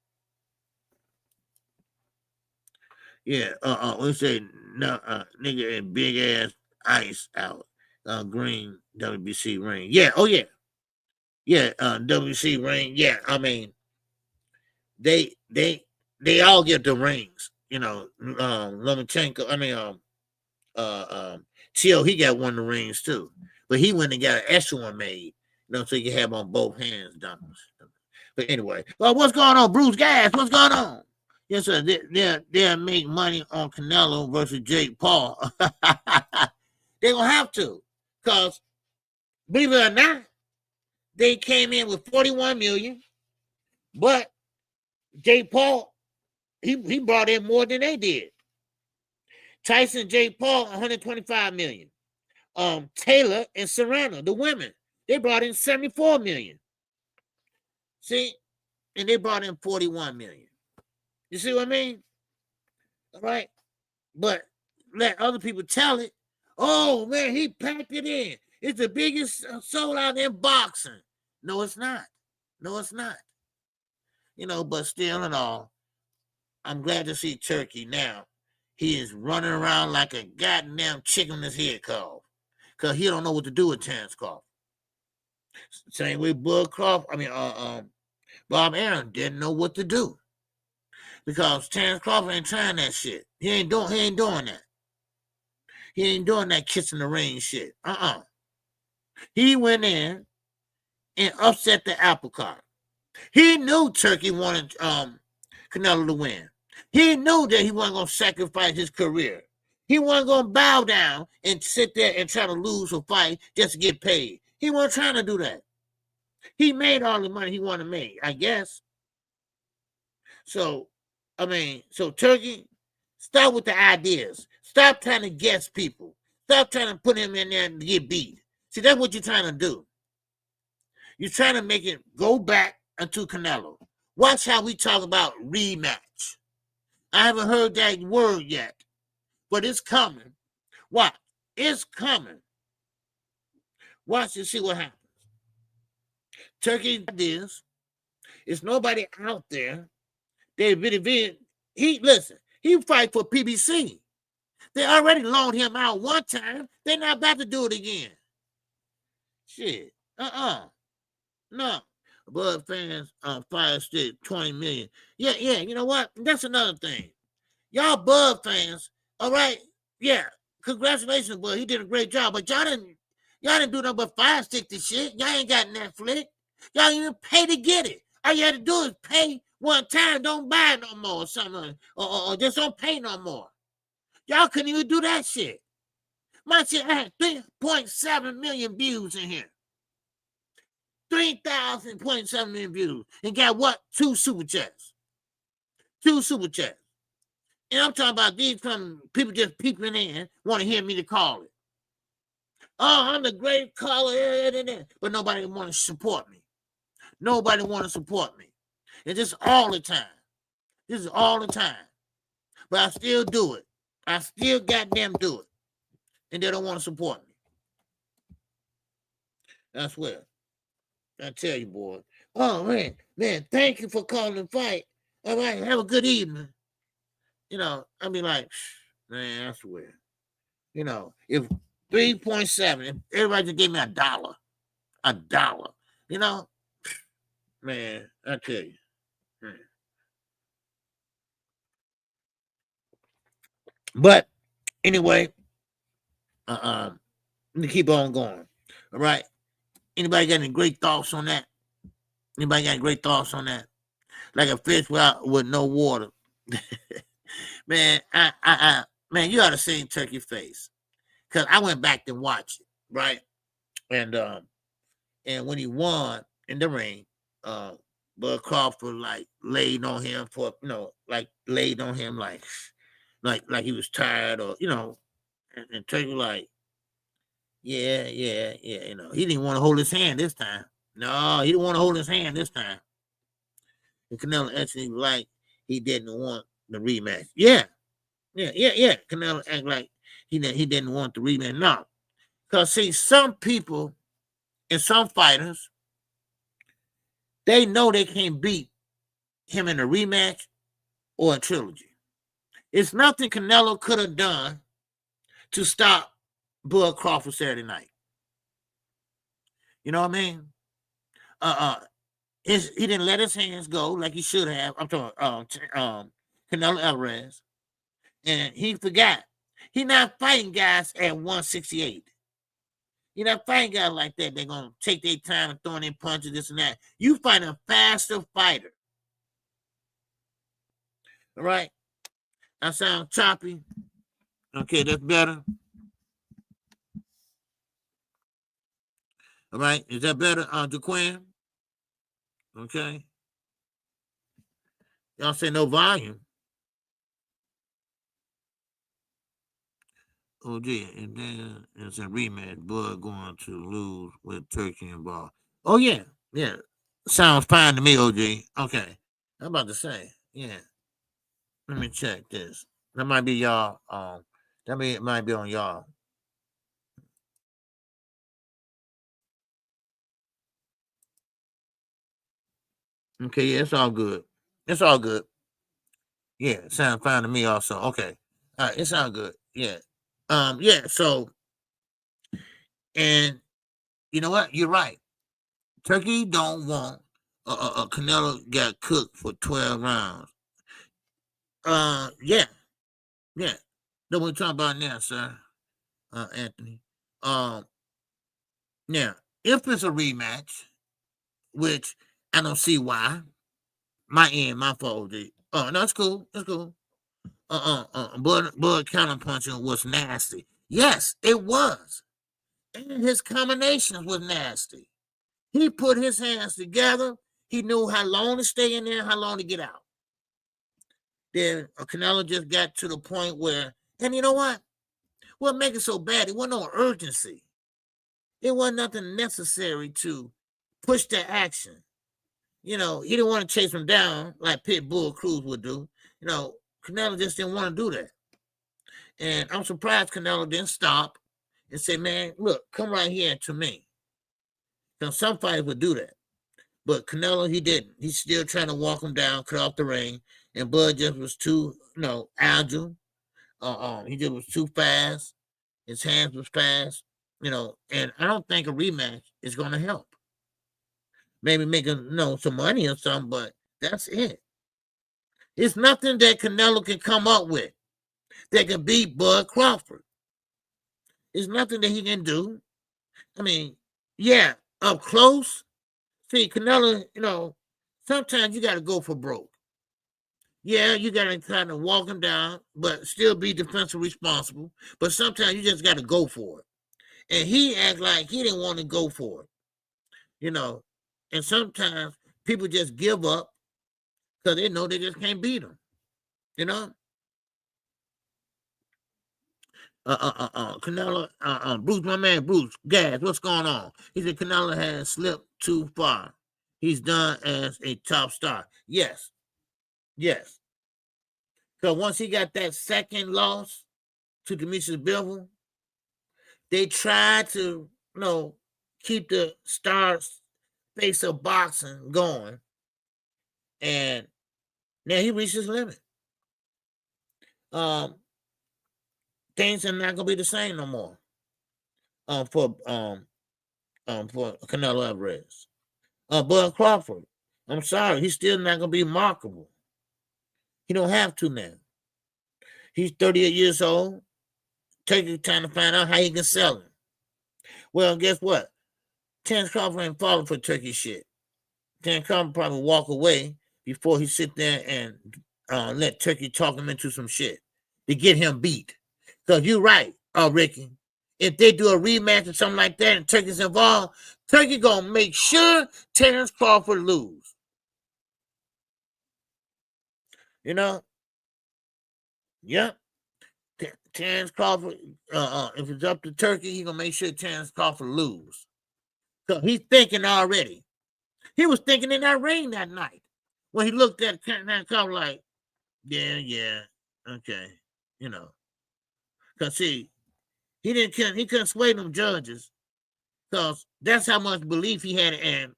Yeah, we say no, nigga and big ass ice out, green WBC ring. Yeah, oh yeah, yeah, WBC ring. Yeah, I mean, they all get the rings, you know. Lomachenko, I mean, Tio, he got one of the rings too, but he went and got an extra one made, you know, so you can have on both hands done. But anyway, well, what's going on, Bruce Gas? What's going on? Yes, sir. They'll make money on Canelo versus Jake Paul. They're gonna have to, because believe it or not, they came in with 41 million, but Jake Paul, he brought in more than they did. Tyson, Jake Paul, 125 million. Taylor and Serrano, the women, they brought in 74 million. See, and they brought in 41 million. You see what I mean? All right. But let other people tell it. Oh, man, he packed it in. It's the biggest sold out in boxing. No, it's not. No, it's not. You know, but still and all, I'm glad to see Turki now. He is running around like a goddamn chicken in his head cough, because he don't know what to do with Terence Crawford. Same way Bob Arum didn't know what to do, because Terence Crawford ain't trying that shit. He ain't doing that. He ain't doing that kissing the ring shit. He went in and upset the apple cart. He knew Turki wanted Canelo to win. He knew that he wasn't going to sacrifice his career. He wasn't going to bow down and sit there and try to lose a fight just to get paid. He wasn't trying to do that. He made all the money he wanted to make, I guess. So Turki, stop with the ideas. Stop trying to guess people. Stop trying to put him in there to get beat. See, that's what you're trying to do. You're trying to make it go back into Canelo. Watch how we talk about rematch. I haven't heard that word yet, but it's coming. What? It's coming. Watch and see what happens. Turki ideas. It's nobody out there. He fight for PBC. They already loaned him out one time. They're not about to do it again. Shit. No. Bud fans Fire Stick 20 million. Yeah, you know what? That's another thing. Y'all Bud fans, all right? Yeah. Congratulations, Bud. He did a great job. But y'all didn't do nothing but Fire Stick this shit. Y'all ain't got Netflix. Y'all even pay to get it. All you had to do is pay one time, don't buy it no more or something. Or just don't pay no more. Y'all couldn't even do that shit. My shit had 3.7 million views in here. 3,000.7 million views. And got what? 2 super chats. 2 super chats. And I'm talking about these people just peeping in, want to hear me to call it. Oh, I'm the great caller. But nobody want to support me. Nobody want to support me. And this is all the time. This is all the time. But I still do it. I still goddamn do it. And they don't want to support me. I swear. I tell you, boy. Oh, man, thank you for calling the fight. All right, have a good evening. You know, I be like, man, I swear. You know, if 3.7, if everybody just gave me $1, you know, man, I tell you. But anyway, let me keep on going. All right. Anybody got any great thoughts on that? Anybody got any great thoughts on that? Like a fish with no water. Man, man, you ought to see Turki face. Cause I went back and watched it, right? And when he won in the ring, Bud Crawford like laid on him for, you know, like laid on him like he was tired, or, you know, and Turki like, yeah, you know, he didn't want to hold his hand this time. No, he didn't want to hold his hand this time. And Canelo actually like he didn't want the rematch. Yeah. Canelo act like he didn't want the rematch. No, because see, some people and some fighters, They know they can't beat him in a rematch or a trilogy. It's nothing Canelo could have done to stop Bud Crawford Saturday night. You know what I mean? He didn't let his hands go like he should have. I'm talking Canelo Alvarez. And he forgot. He's not fighting guys at 168. You're not fighting guys like that. They're going to take their time and throwing in punches, this and that. You fight a faster fighter. All right? I sound choppy. Okay, that's better. All right, is that better, Jaquan? Okay. Y'all say no volume. Oh, yeah, and then it's a rematch. Bud going to lose with Turki involved. Oh, yeah, yeah. Sounds fine to me, OG. Okay. I'm about to say, yeah. Let me check this. That might be y'all. It might be on y'all. Okay, yeah, it's all good. It's all good. Yeah, it sounds fine to me also. Okay. All right, it sounds good. Yeah. Yeah, so, and you know what? You're right. Turkey don't want Canelo got cooked for 12 rounds. Yeah. Yeah. That's what we're talking about now, sir. Anthony. Now, if it's a rematch, which I don't see why. My fault. Oh, no, it's cool. It's cool. Bud counterpunching was nasty. Yes, it was. And his combinations was nasty. He put his hands together. He knew how long to stay in there, how long to get out. Then Canelo just got to the point where, and you know what? What make it so bad? It wasn't no urgency. It wasn't nothing necessary to push the action. You know, he didn't want to chase him down like Pitbull Cruz would do. You know, Canelo just didn't want to do that. And I'm surprised Canelo didn't stop and say, man, look, come right here to me. Now, some fighters would do that. But Canelo, he didn't. He's still trying to walk him down, cut off the ring. And Bud just was too, agile. He just was too fast. His hands was fast. And I don't think a rematch is going to help. Maybe making, some money or something, but that's it. It's nothing that Canelo can come up with that can beat Bud Crawford. It's nothing that he can do. I mean, yeah, up close. See, Canelo, sometimes you got to go for broke. Yeah, you got to kind of walk him down, but still be defensive responsible. But sometimes you just got to go for it. And he act like he didn't want to go for it, And sometimes people just give up because they know they just can't beat him, Canelo, Bruce, my man Bruce, Gas, what's going on? He said Canelo has slipped too far. He's done as a top star. Yes. So once he got that second loss to Demetrius Bivol, they tried to, keep the stars face of boxing going. And now he reached his limit. Things are not gonna be the same no more. For Canelo Alvarez. Bud Crawford, I'm sorry, he's still not gonna be marketable. He don't have to now. He's 38 years old. Take your time to find out how he can sell him. Well, guess what? Terence Crawford ain't falling for Turkey shit. Terence Crawford probably walk away before he sit there and let Turkey talk him into some shit to get him beat. Because you're right, Ricky. If they do a rematch or something like that and Turkey's involved, Turkey gonna make sure Terence Crawford lose. Yep. Terence Crawford, if it's up to Turkey, he gonna make sure Terence Crawford lose. So he's thinking already. He was thinking in that ring that night when he looked at Terence Crawford like, yeah, okay, Because see, he couldn't sway them judges because that's how much belief he had in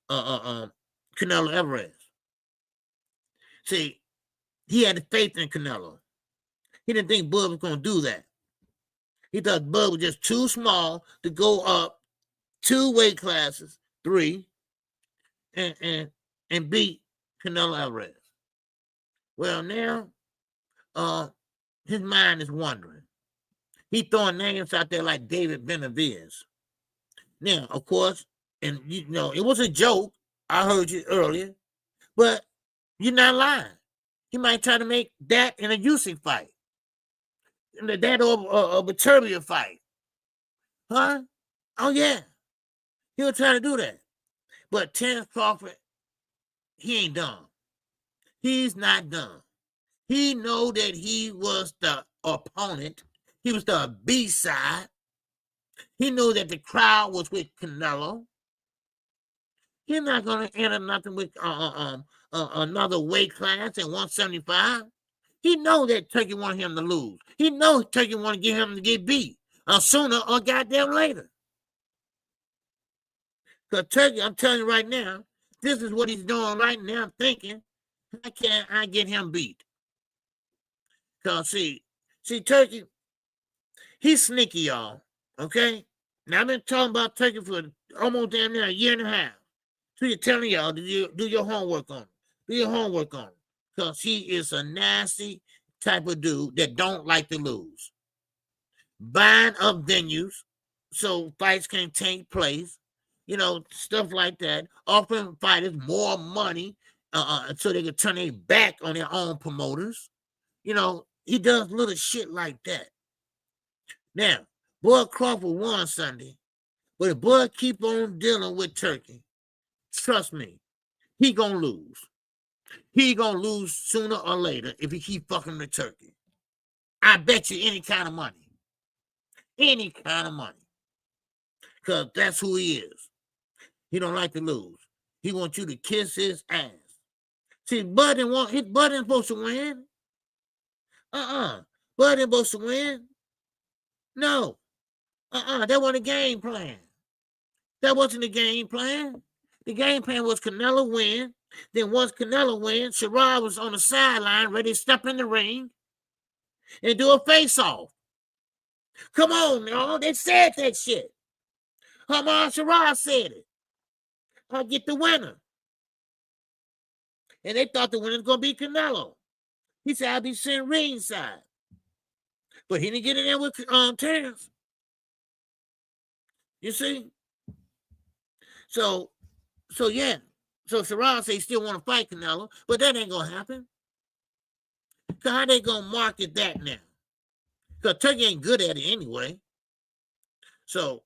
Canelo Alvarez. See, he had faith in Canelo. He didn't think Bud was going to do that. He thought Bud was just too small to go up 2 weight classes, 3, and beat Canelo Alvarez. Well, now his mind is wandering. He throwing names out there like David Benavidez. Now, of course, and you know, it was a joke. I heard you earlier, but you're not lying. He might try to make that in a Usyk fight. That or a Baturbia fight. Huh? Oh, yeah. He'll try to do that. But Terence Crawford, he ain't done. He's not done. He know that he was the opponent. He was the B-side. He knew that the crowd was with Canelo. He's not going to enter nothing with another weight class at 175. He know that Turkey want him to lose. He know Turkey want to get him to get beat sooner or goddamn later. Because Turkey, I'm telling you right now, this is what he's doing right now, thinking, how can I get him beat? Because, see, Turkey, he's sneaky, y'all, okay? Now, I've been talking about Turkey for almost damn near a year and a half. So you're telling y'all, do your homework on him. Do your homework on him. Because he is a nasty type of dude that don't like to lose. Buying up venues so fights can take place. You know, stuff like that. Offering fighters more money so they can turn their back on their own promoters. You know, he does little shit like that. Now, Bud Crawford won Sunday, but if Bud keep on dealing with Turkey, trust me, he gonna lose. He gonna lose sooner or later if he keep fucking with Turkey. I bet you any kind of money. Any kind of money. Because that's who he is. He don't like to lose. He wants you to kiss his ass. See, Bud ain't supposed to win. Bud ain't supposed to win. No. That wasn't a game plan. That wasn't the game plan. The game plan was Canelo win. Then once Canelo wins, Shakur was on the sideline ready to step in the ring and do a face-off. Come on, y'all. They said that shit. Shakur said it. I'll get the winner. And they thought the winner's going to be Canelo. He said, I'll be sitting ringside. But he didn't get in there with Terence. You see? So yeah. So Shakur said he still want to fight Canelo, but that ain't going to happen. So how they going to market that now? Because Turkey ain't good at it anyway. So,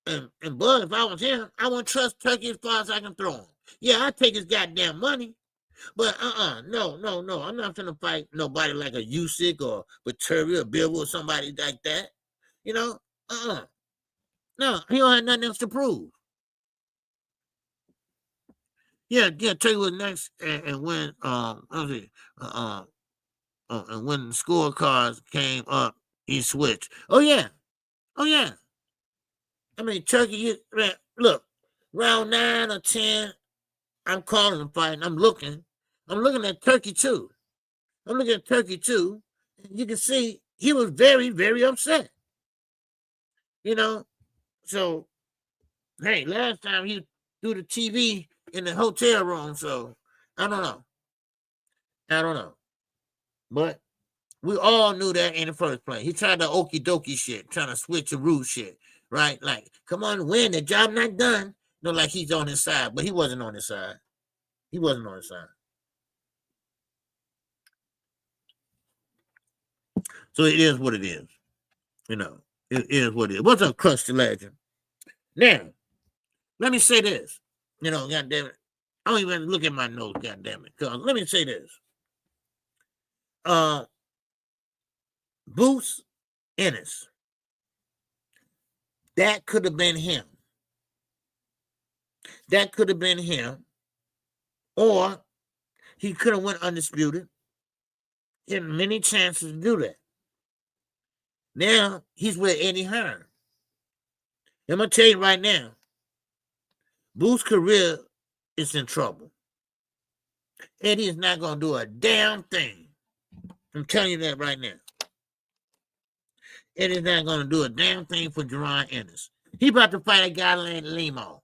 and Bud, if I was him, I wouldn't trust Turkey as far as I can throw him. Yeah, I'd take his goddamn money. But no. I'm not gonna fight nobody like a Usyk or Baturbia or Bill or somebody like that. You know, no, he don't have nothing else to prove. Yeah, Turkey was next and when and when the scorecards came up, he switched. Oh yeah. I mean, Turkey, look, round 9 or 10, I'm calling the fight and I'm looking at Turkey too. And you can see he was very, very upset. You know, so, hey, last time he threw the TV in the hotel room, so I don't know. But we all knew that in the first place. He tried the okie dokie shit, trying to switch the rule shit, right? Like, come on, win, the job not done. No, like he's on his side, but he wasn't on his side. So it is what it is. You know, it is what it is. What's up, Crush the Legend? Now, let me say this. You know, goddamn it. I don't even look at my notes, goddamn it. Cause let me say this. Boots Ennis. That could have been him. Or he could have went undisputed. He had many chances to do that. Now he's with Eddie Hearn. I'm gonna tell you right now, Boots' career is in trouble. Eddie is not going to do a damn thing. I'm telling you that right now. Eddie's not going to do a damn thing for Boots Ennis. He about to fight a guy named Limo.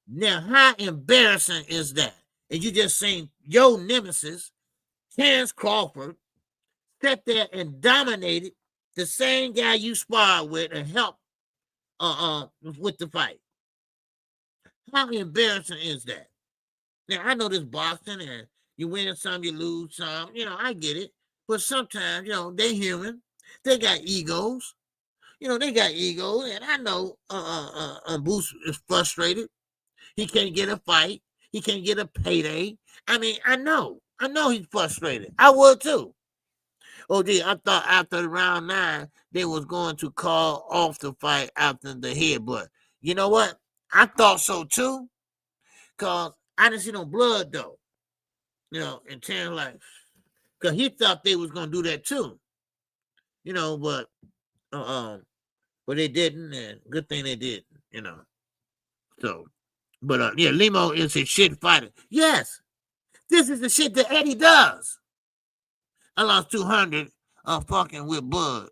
Now, how embarrassing is that? And you just seen your nemesis, Crawford, sat there and dominated the same guy you sparred with and helped with the fight. How embarrassing is that? Now, I know this boxing and you win some, you lose some. You know, I get it. But sometimes, you know, they're human. They got egos. You know, they got egos. And I know Boots is frustrated. He can't get a fight. He can't get a payday. I mean, I know he's frustrated. I would too. Oh, gee, I thought after round 9, they was going to call off the fight after the head. But you know what? I thought so too. Because I didn't see no blood, though. You know, in Terrence's life. Because he thought they was going to do that too. You know, but they didn't. And good thing they didn't, you know. So, but yeah, Limo is a shit fighter. Yes. This is the shit that Eddie does. I lost 200 fucking with Bud.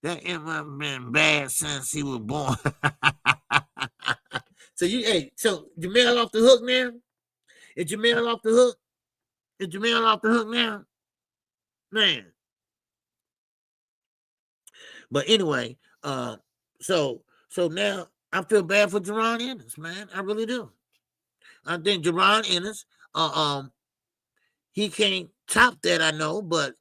That ain't been bad since he was born. So Jamel off the hook now? Is Jamel off the hook? Is Jamel off the hook now? Man. But anyway, so now I feel bad for Boots Ennis, man. I really do. I think Boots Ennis, he can't top that, I know, but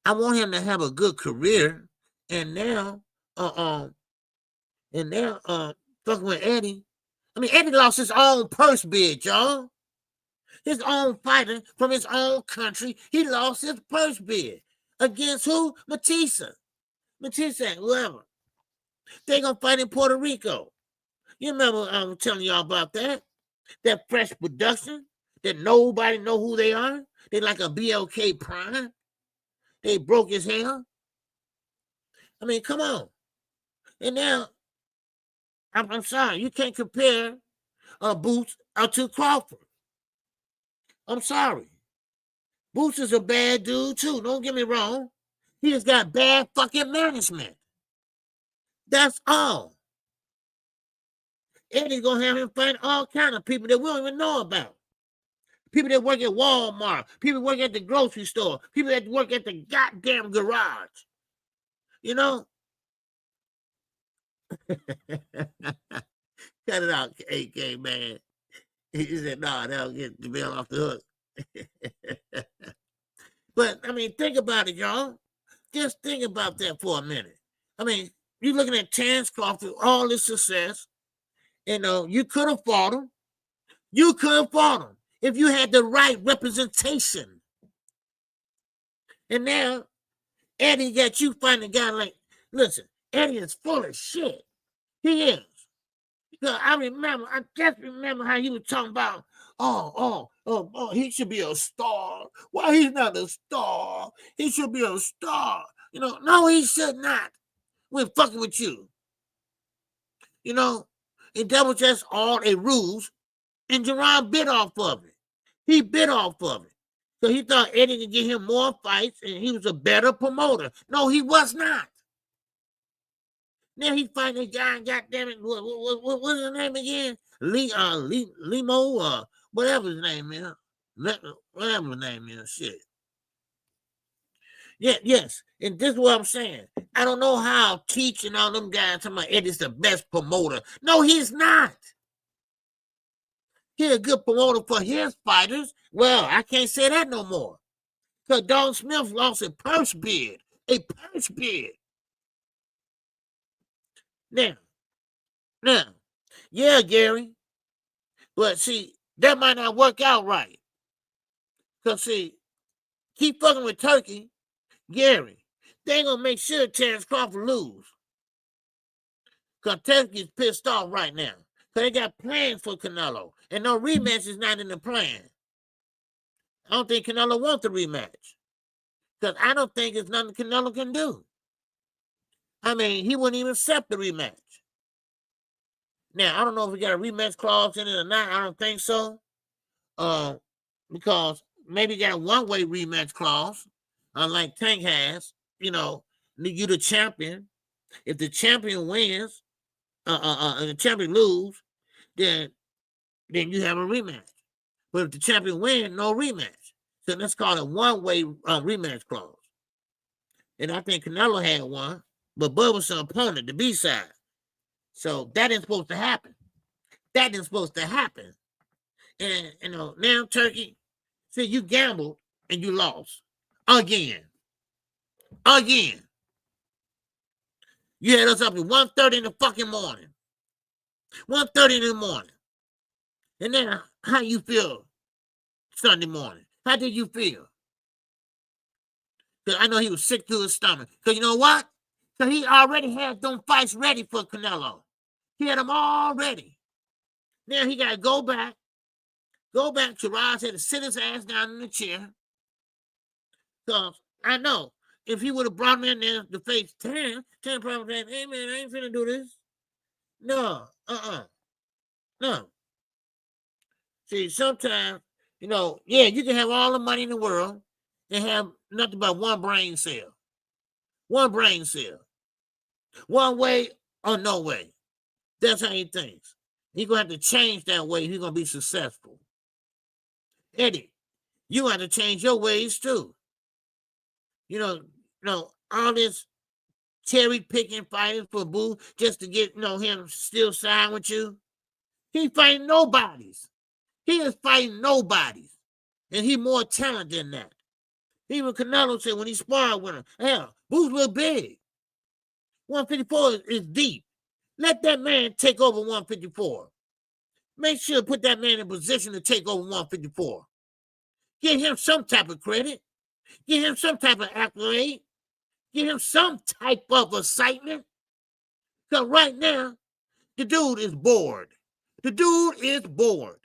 I want him to have a good career. And now, fucking with Eddie. I mean, Eddie lost his own purse bid, y'all. His own fighter from his own country. He lost his purse bid. Against who? Matissa, whoever. They're going to fight in Puerto Rico. You remember I was telling y'all about that? That fresh production that nobody know who they are. They like a BLK Prime. They broke his hair. I mean, come on. And now, I'm sorry, you can't compare Boots to Crawford. I'm sorry. Boots is a bad dude too. Don't get me wrong. He just got bad fucking management. That's all. Eddie's gonna have him fight all kind of people that we don't even know about. People that work at Walmart, people that work at the grocery store, people that work at the goddamn garage. You know? Cut it out, AK, man. He said, no, that'll get the bill off the hook. But, I mean, think about it, y'all. Just think about that for a minute. I mean, you're looking at Terrence Crawford, all this success. You know, you could have fought him. You could have fought him if you had the right representation. And now, Eddie got you fighting a guy like, listen, Eddie is full of shit. He is. Because I just remember how he was talking about, he should be a star. Why he's not a star? He should be a star. You know, no, he should not. We're fucking with you. You know, and that was just all a ruse. And Jerron bit off of it. He bit off of it. So he thought Eddie could get him more fights and he was a better promoter. No, he was not. Now he fighting a guy, goddamn it, what's his name again? Limo, whatever his name is. Whatever his name is, shit. Yeah, yes. And this is what I'm saying. I don't know how teaching all them guys talking about Eddie's the best promoter. No, he's not. He's a good promoter for his fighters. Well, I can't say that no more. Because Don Smith lost a purse bid. A purse bid. Now, yeah, Gary. But see, that might not work out right. Because see, keep fucking with Turki, Gary. They ain't gonna make sure Terrence Crawford lose. Because Turki's pissed off right now. Because they got plans for Canelo. And no rematch is not in the plan. I don't think Canelo wants the rematch. Because I don't think it's nothing Canelo can do. I mean, he wouldn't even accept the rematch. Now, I don't know if we got a rematch clause in it or not. I don't think so. Because maybe got a one-way rematch clause, like Tank has. You know, you the champion. If the champion wins, and the champion lose, then you have a rematch. But if the champion wins, no rematch. So let's call it one-way rematch clause. And I think Canelo had one, but Bud was an opponent, the B-side. So that ain't supposed to happen. That ain't supposed to happen. And, you know, now Turki, see, you gambled and you lost. Again. You had us up at 1:30 in the fucking morning. 1:30 in the morning. And then how you feel Sunday morning? How did you feel? Because I know he was sick to his stomach. Because you know what? So he already had them fights ready for Canelo. He had them all ready. Now he got to go back. Shiraz had to sit his ass down in the chair. Because I know if he would have brought him in there to face 10 probably said, hey man, I ain't finna do this. No, no. See, sometimes, you know, yeah, you can have all the money in the world and have nothing but one brain cell. One brain cell. One way or no way. That's how he thinks. He's going to have to change that way if he's going to be successful. Eddie, you have to change your ways too. You know, all this cherry picking fighting for Boo just to get, him still sign with you. He fighting nobodies. He is fighting nobodies. And he more talented than that. Even Canelo said when he sparred with him, hell, Boo's real big. 154 is deep. Let that man take over 154. Make sure to put that man in position to take over 154. Give him some type of credit. Give him some type of accolade. Give him some type of excitement. Because right now, the dude is bored. The dude is bored.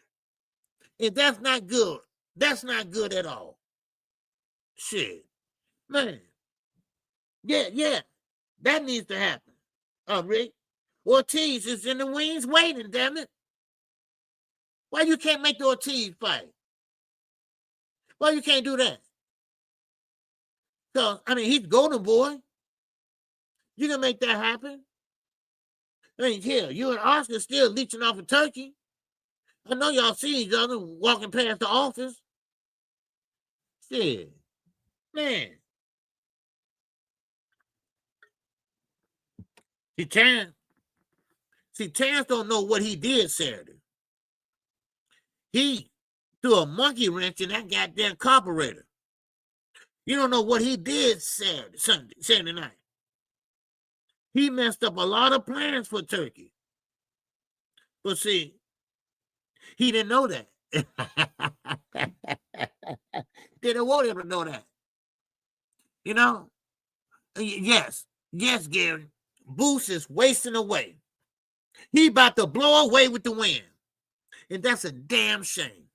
And that's not good. That's not good at all. Shit. Man. Yeah. That needs to happen. Rick. Ortiz is in the wings waiting, damn it. Why you can't make the Ortiz fight? Why you can't do that? So, I mean, he's golden boy. You can make that happen. I mean, hell, you and Oscar still leeching off of Turki. I know y'all see each other walking past the office. Shit. Man. See, Terrence don't know what he did Saturday. He threw a monkey wrench in that goddamn carburetor. You don't know what he did Saturday night. He messed up a lot of plans for Turki. But see, he didn't know that. Didn't want him to know that. You know? Yes, Gary. Boots is wasting away. He about to blow away with the wind. And that's a damn shame.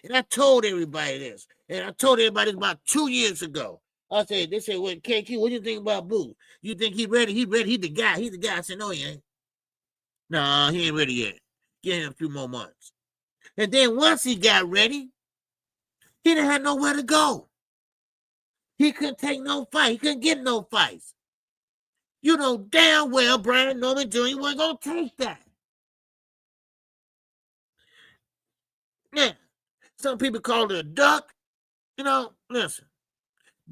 And I told everybody this. And I told everybody this about 2 years ago. They said, well, KQ, what do you think about Boots? You think he ready? He ready. He the guy. He's the guy. I said, no, he ain't. No, he ain't ready yet. Give him a few more months. And then once he got ready, he didn't have nowhere to go. He couldn't take no fight. He couldn't get no fights. You know damn well Brian Norman Jr. wasn't going to take that. Now, some people call it a duck. Listen,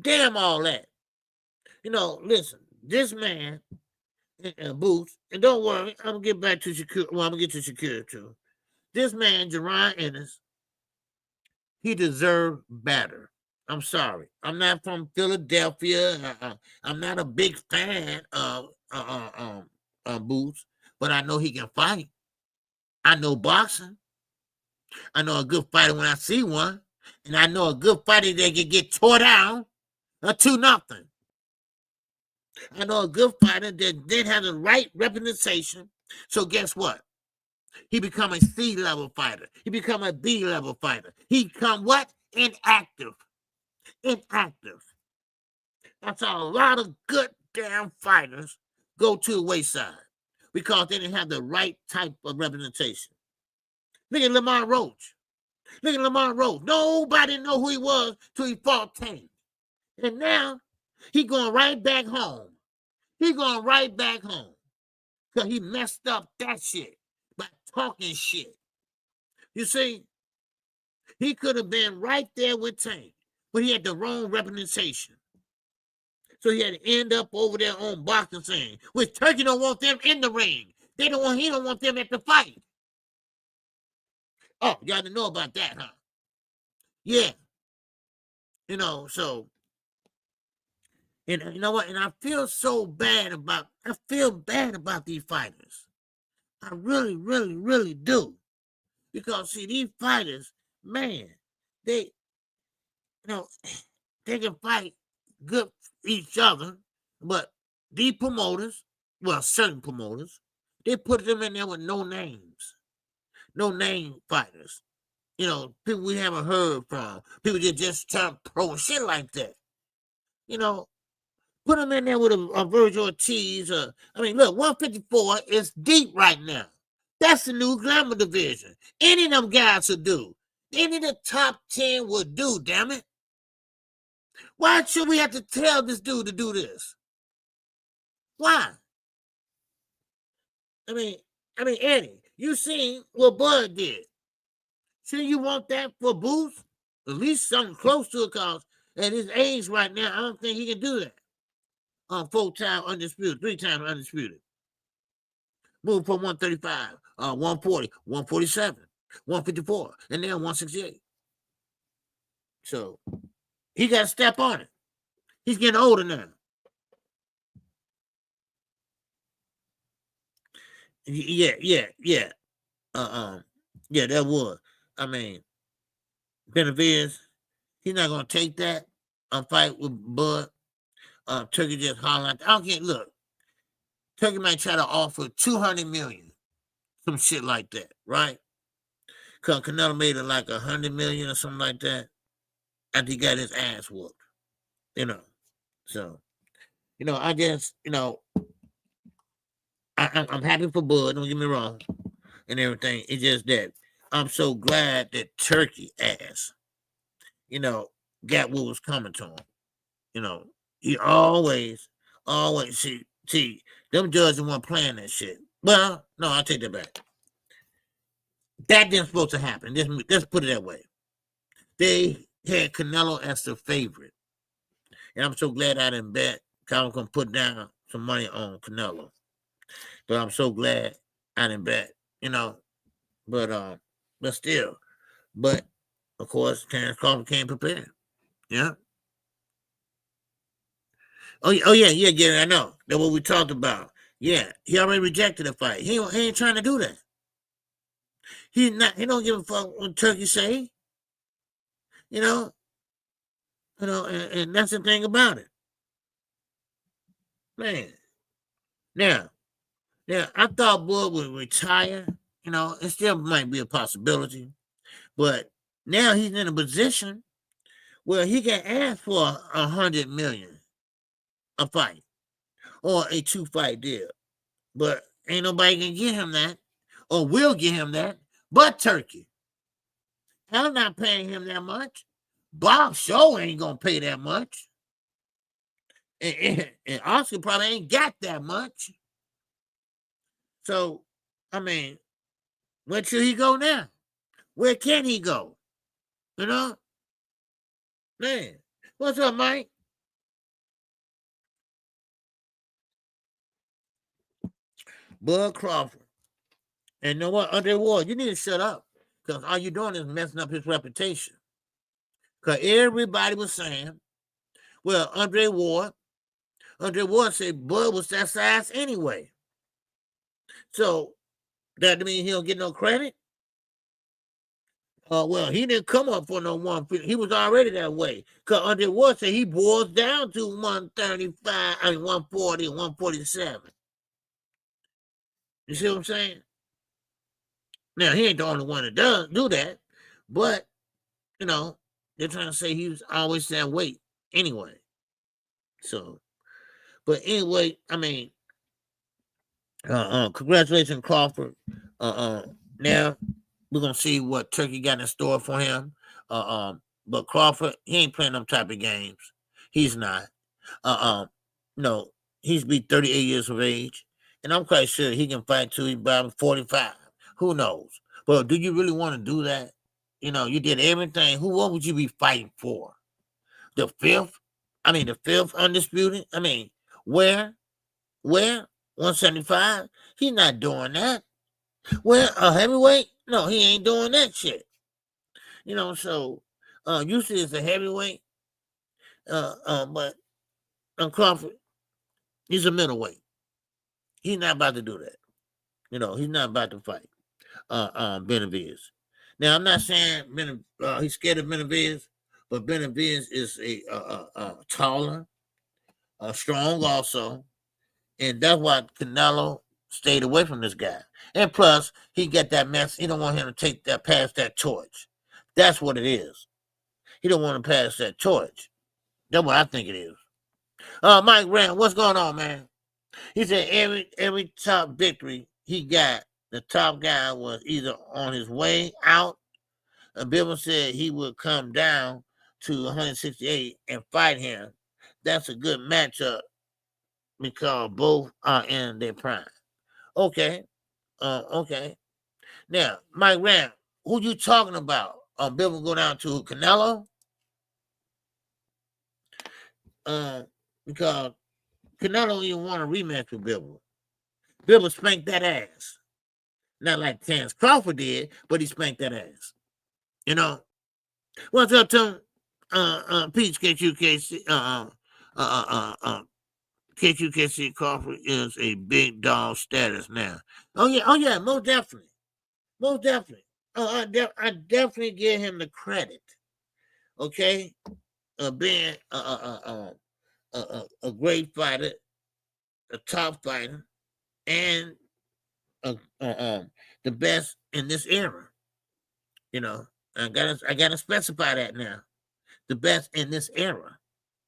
damn all that. Listen, this man, Boots, and don't worry, I'm going to get back to Shakur. Well, I'm going to get to Shakur too. This man, Boots Ennis, he deserved better. I'm sorry. I'm not from Philadelphia. I'm not a big fan of Boots, but I know he can fight. I know boxing. I know a good fighter when I see one. And I know a good fighter that can get tore down 2-0. I know a good fighter that didn't have the right representation. So guess what? He become a C-level fighter. He become a B-level fighter. He become what? Inactive. That's how a lot of good damn fighters go to the wayside. because they didn't have the right type of representation. Look at Lamar Roach. Look at Lamar Roach. Nobody know who he was till he fought Tank. And now he going right back home. He going right back home. Because he messed up that shit by talking shit. You see, he could have been right there with Tank, but he had the wrong representation. So he had to end up over there on boxing saying, which Turki don't want them in the ring. He don't want them at the fight. Oh, y'all didn't know about that, huh? Yeah. You know, so, and you know what? And I feel bad about these fighters. I really, really, really do. Because see, these fighters, man, they can fight good for each other, but these promoters, well, certain promoters, they put them in there with no names, no name fighters. You know, people we haven't heard from, people that just turn pro and shit like that. You know, put them in there with a Virgil Ortiz. Look, 154 is deep right now. That's the new glamour division. Any of them guys will do. Any of the top 10 will do, damn it. Why should we have to tell this dude to do this? Why? I mean, Eddie, you seen what Bud did. Shouldn't you want that for Boots? At least something close to it, because at his age right now, I don't think he can do that. 4-time undisputed, 3-time undisputed. Move from 135, 140, 147, 154, and then 168. So he got to step on it. He's getting older now. Yeah. Yeah, that was. I mean, Benavidez, he's not gonna take that fight with Bud. Turki just hollering. I don't get. Look, Turki might try to offer $200 million, some shit like that, right? Cause Canelo made it like $100 million or something like that after he got his ass whooped. You know, so I guess I'm happy for Bud. Don't get me wrong, and everything. It's just that I'm so glad that Turki ass, got what was coming to him. He always see them judges weren't playing that shit. Well, no, I'll take that back. That didn't supposed to happen. Let's put it that way. They had Canelo as the favorite, and I'm so glad I didn't bet. I was gonna put down some money on Canelo, but I'm so glad I didn't bet. But still, of course, Terrence Crawford came prepared. Yeah. Oh yeah, I know. That's what we talked about. Yeah, he already rejected the fight. He ain't trying to do that. He don't give a fuck what Turki say. And that's the thing about it. Man. Now, I thought Bud would retire. It still might be a possibility. But now he's in a position where he can ask for $100 million a fight or a 2-fight deal. But ain't nobody can get him that or will get him that but Turki. I'm not paying him that much. Bob Show ain't gonna pay that much. And Oscar probably ain't got that much. So, where should he go now? Where can he go? Man. What's up, Mike? Bud Crawford. And you know what? Andre Ward, you need to shut up. Because all you're doing is messing up his reputation. Because everybody was saying, well, Andre Ward said Bud was that size anyway. So, that mean he don't get no credit? Well, he didn't come up for no 150. He was already that way. Because Andre Ward said he boils down to 140, 147. You see what I'm saying? Now, he ain't the only one that does do that. But, they're trying to say he was always that weight anyway. So, but anyway, Congratulations, Crawford. Now we're gonna see what Turkey got in store for him. But Crawford, he ain't playing them type of games. He's not. No, he's be 38 years of age, and I'm quite sure he can fight till he's about 45. Who knows? But do you really want to do that? You did everything. What would you be fighting for? The fifth? The fifth undisputed? Where? 175? He's not doing that. Where? A heavyweight? No, he ain't doing that shit. So usually it's a heavyweight. But Crawford, he's a middleweight. He's not about to do that. He's not about to fight Benavidez. Now, I'm not saying he's scared of Benavidez, but Benavidez is a taller, strong also, and that's why Canelo stayed away from this guy. And plus, he got that mess. He don't want him to pass that torch. That's what it is. He don't want to pass that torch. That's what I think it is. Mike Grant, what's going on, man? He said every top victory he got, the top guy was either on his way out. Bivens said he would come down to 168 and fight him. That's a good matchup because both are in their prime. Okay. Okay. Now, Mike Grant, who you talking about? Bivens go down to Canelo? Because Canelo didn't want a rematch with Bivens. Bivens spanked that ass. Not like Terence Crawford did, but he spanked that ass. What's up, Tom? Peach KQKC. KQKC Crawford is a big dog status now. Oh yeah, most definitely. I definitely give him the credit. Okay, being a great fighter, a top fighter, and the best in this era. I gotta specify that now. The best in this era.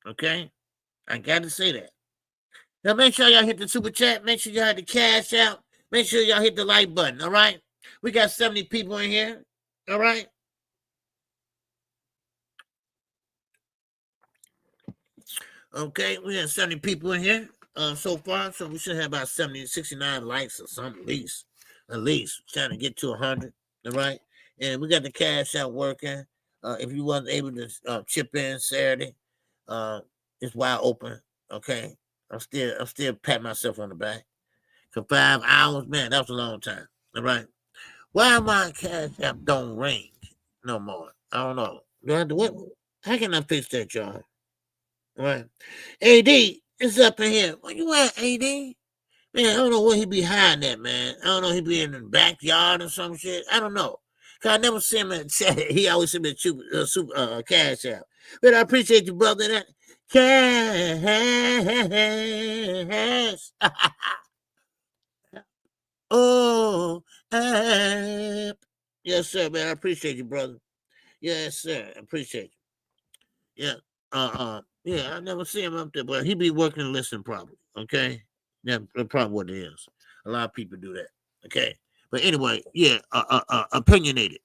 Okay? I gotta say that. Now make sure y'all hit the super chat. Make sure y'all hit the cash out. Make sure y'all hit the like button. All right? We got 70 people in here. All right? Okay, we have 70 people in here so far. So we should have about 69 likes or something, at least. Trying to get to 100. All right? And we got the cash out working. If you wasn't able to chip in Saturday, it's wide open. Okay, I'm still patting myself on the back. For 5 hours, man, that was a long time. All right. Why my cash app don't ring no more? I don't know. How can I fix that, y'all? All right. AD is up in here. Where you at, AD? Man, I don't know where he be hiding at, man. I don't know. He be in the backyard or some shit. I don't know. Cause I never see him in chat. He always send me a super cash out. But I appreciate you, brother. That cash. Oh, yes, sir, man. I appreciate you, brother. Yes, sir. I appreciate you. Yeah. Yeah, I never see him up there, but he be working and listening probably. Okay. That's probably what it is. A lot of people do that. Okay. But anyway, yeah, opinionated.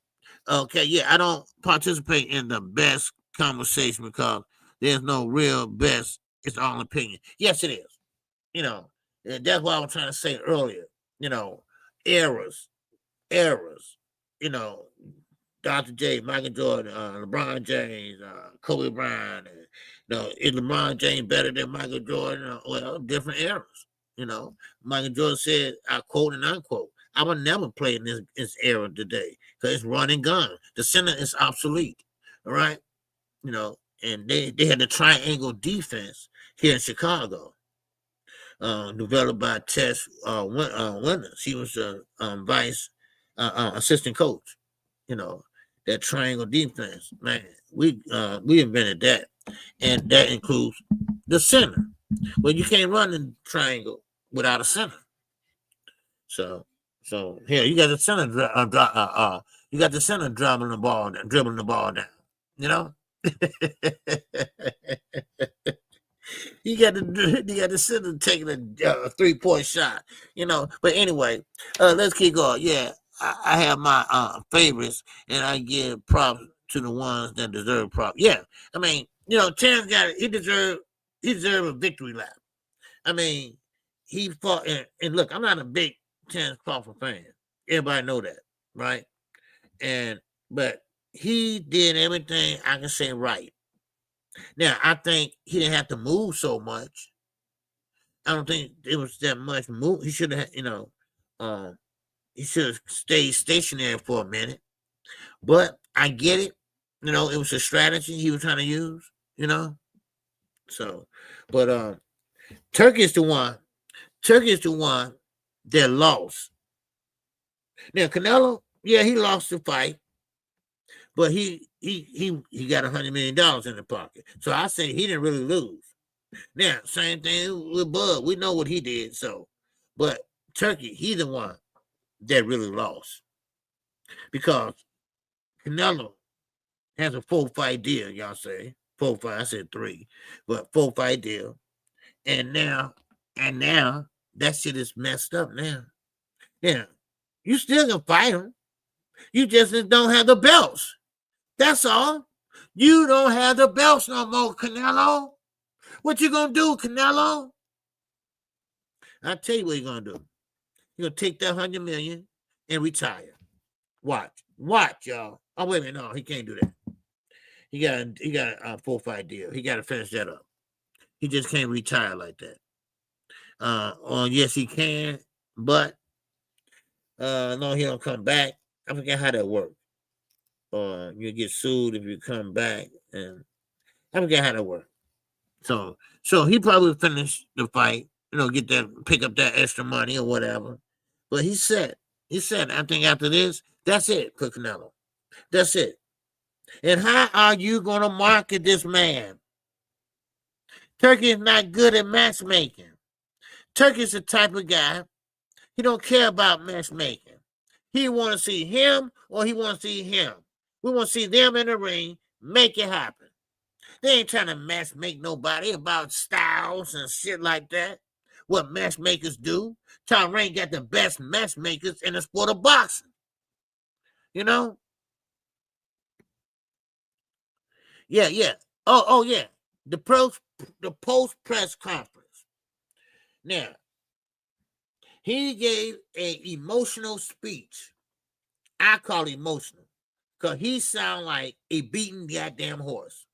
Okay, yeah, I don't participate in the best conversation because there's no real best. It's all opinion. Yes, it is. That's what I was trying to say earlier. Errors. Dr. J, Michael Jordan, LeBron James, Kobe Bryant. Is LeBron James better than Michael Jordan? Well, different eras. Michael Jordan said, I quote and unquote, I will never play in this era today because it's run and gun. The center is obsolete. All right. And they had the triangle defense here in Chicago, developed by Tess Winters. He was a vice assistant coach. That triangle defense, man. We invented that, and that includes the center. Well, you can't run in triangle without a center. So here you got the center. You got the center dribbling the ball down. He got to sit and taking a 3-point shot, But anyway, let's keep going. Yeah, I have my favorites, and I give props to the ones that deserve props. Yeah, I mean, Terrence got it. He deserved a victory lap. I mean, he fought, and look, I'm not a big Terrence Crawford fan. Everybody know that, right? But he did everything I can say right. Now, I think he didn't have to move so much. I don't think it was that much move. He should have, he should have stayed stationary for a minute. But I get it. It was a strategy he was trying to use, So, but Turki is the one that lost. Now, Canelo, yeah, he lost the fight, but he got $100 million in the pocket. So I say he didn't really lose. Now, same thing with Bud. We know what he did. So, but Turki, he's the one that really lost because Canelo has a 4-fight deal. Y'all say 4 fight. I said 3, but 4-fight deal, and now that shit is messed up. Now, you still can fight him. You just don't have the belts. That's all. You don't have the belts no more, Canelo. What you gonna do, Canelo? I'll tell you what you're gonna do. You're gonna take that $100 million and retire. Watch, y'all. Oh, wait a minute, no, he can't do that. He got a 4-fight deal. He got to finish that up. He just can't retire like that. Yes, he can, but no, he don't come back. I forget how that works. You get sued if you come back, and I forget how that works. So he probably finish the fight, pick up that extra money or whatever. But he said, I think after this, that's it for Canelo. That's it. And how are you going to market this man? Turki is not good at matchmaking. Turki is the type of guy, he don't care about matchmaking. He want to see him or he want to see him. We want to see them in the ring, make it happen. They ain't trying to matchmake nobody about styles and shit like that. What matchmakers do. Tom Rain got the best matchmakers in the sport of boxing. Yeah. Oh, yeah. The post press conference. Now, he gave an emotional speech. I call it emotional because he sound like a beaten goddamn horse.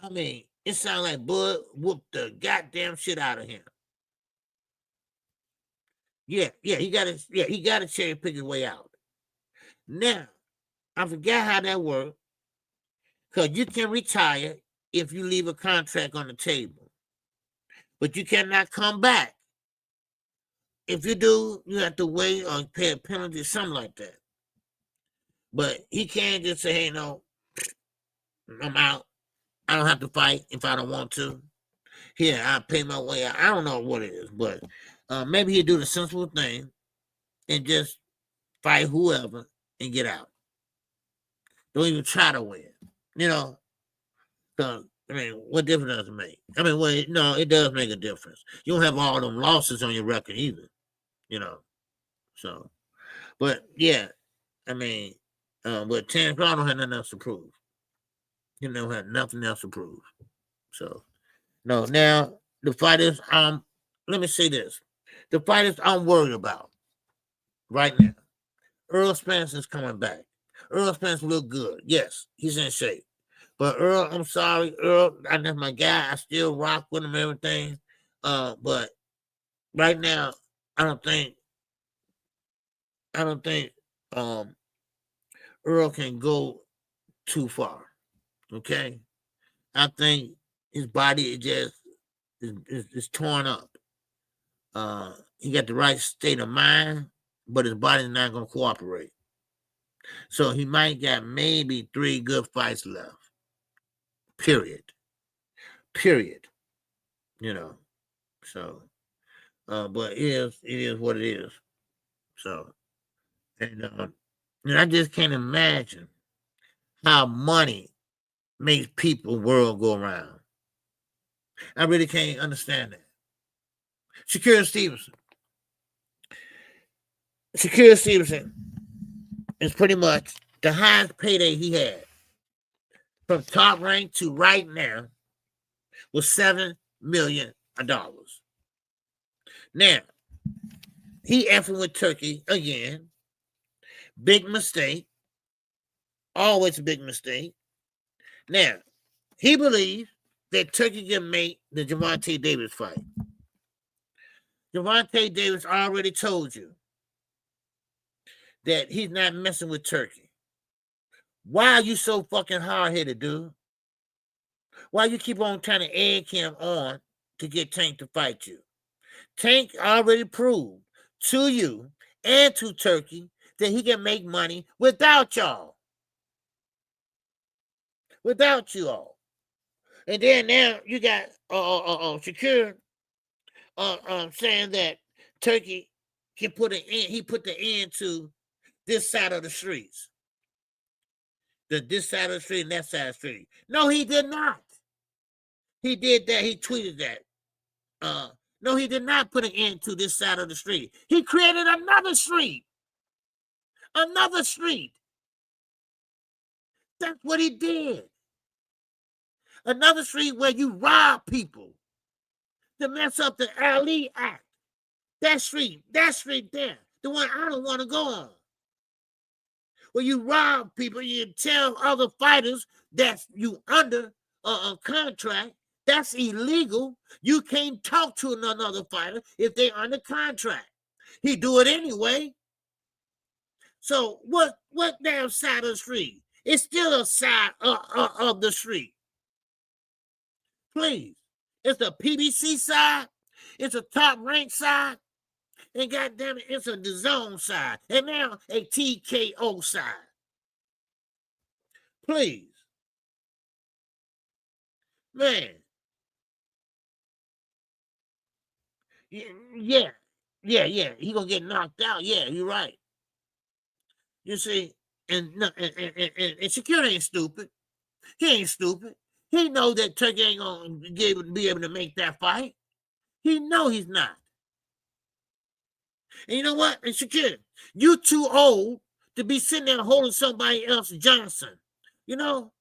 I mean, it sounds like Bud whooped the goddamn shit out of him. Yeah, he got to cherry pick his way out. Now, I forgot how that worked. Because you can retire if you leave a contract on the table. But you cannot come back. If you do, you have to wait or pay a penalty, something like that. But he can't just say, hey, no, I'm out. I don't have to fight if I don't want to. Here, I'll pay my way out. I don't know what it is, but maybe he'll do the sensible thing and just fight whoever and get out. Don't even try to win. Because, what difference does it make? No, it does make a difference. You don't have all them losses on your record either, So, but yeah, but Terrence Crawford don't have nothing else to prove. He don't have nothing else to prove. So, no, now the fighters, let me say this. The fighters I'm worried about right now. Earl Spence is coming back. Earl Spence look good. Yes, he's in shape. But Earl, I'm sorry, Earl, that's my guy. I still rock with him and everything. But right now, I don't think Earl can go too far. Okay? I think his body is torn up. He got the right state of mind, but his body's not gonna cooperate. So he might got maybe 3 good fights left. Period. So but it is what it is. So and I just can't imagine how money makes people world go around. I really can't understand that. Shakur Stevenson. Shakur Stevenson is pretty much the highest payday he had from top rank to right now was $7 million. Now, he effing with Turki again. Big mistake. Always a big mistake. Now, he believes that Turki can make the Gervonta Davis fight. Gervonta Davis already told you that he's not messing with Turki. Why are you so fucking hard-headed, dude? Why you keep on trying to egg him on to get Tank to fight you? Tank already proved to you and to Turki that he can make money without y'all. Without you all. And then now you got Shakur saying that Turki can put an end, he put the end to this side of the streets. This side of the street and that side of the street. No, he did not. He did that. He tweeted that. No, he did not put an end to this side of the street. He created another street. Another street. That's what he did. Another street where you rob people to mess up the Ali Act. That street there. The one I don't want to go on. Where you rob people, you tell other fighters that you under a contract. That's illegal. You can't talk to another fighter if they're under contract. He do it anyway. So what damn side of the street? It's still a side of the street. Please. It's the PBC side. It's a top rank side. And goddamn it, it's a DAZN side. And now a TKO side. Please. Man. Yeah. He gonna get knocked out. Yeah, you're right. You see, and Shakur ain't stupid. He ain't stupid. He know that Turki ain't gonna be able to make that fight. He know he's not. And you know what? And Shakur, you too old to be sitting there holding somebody else Johnson. You know?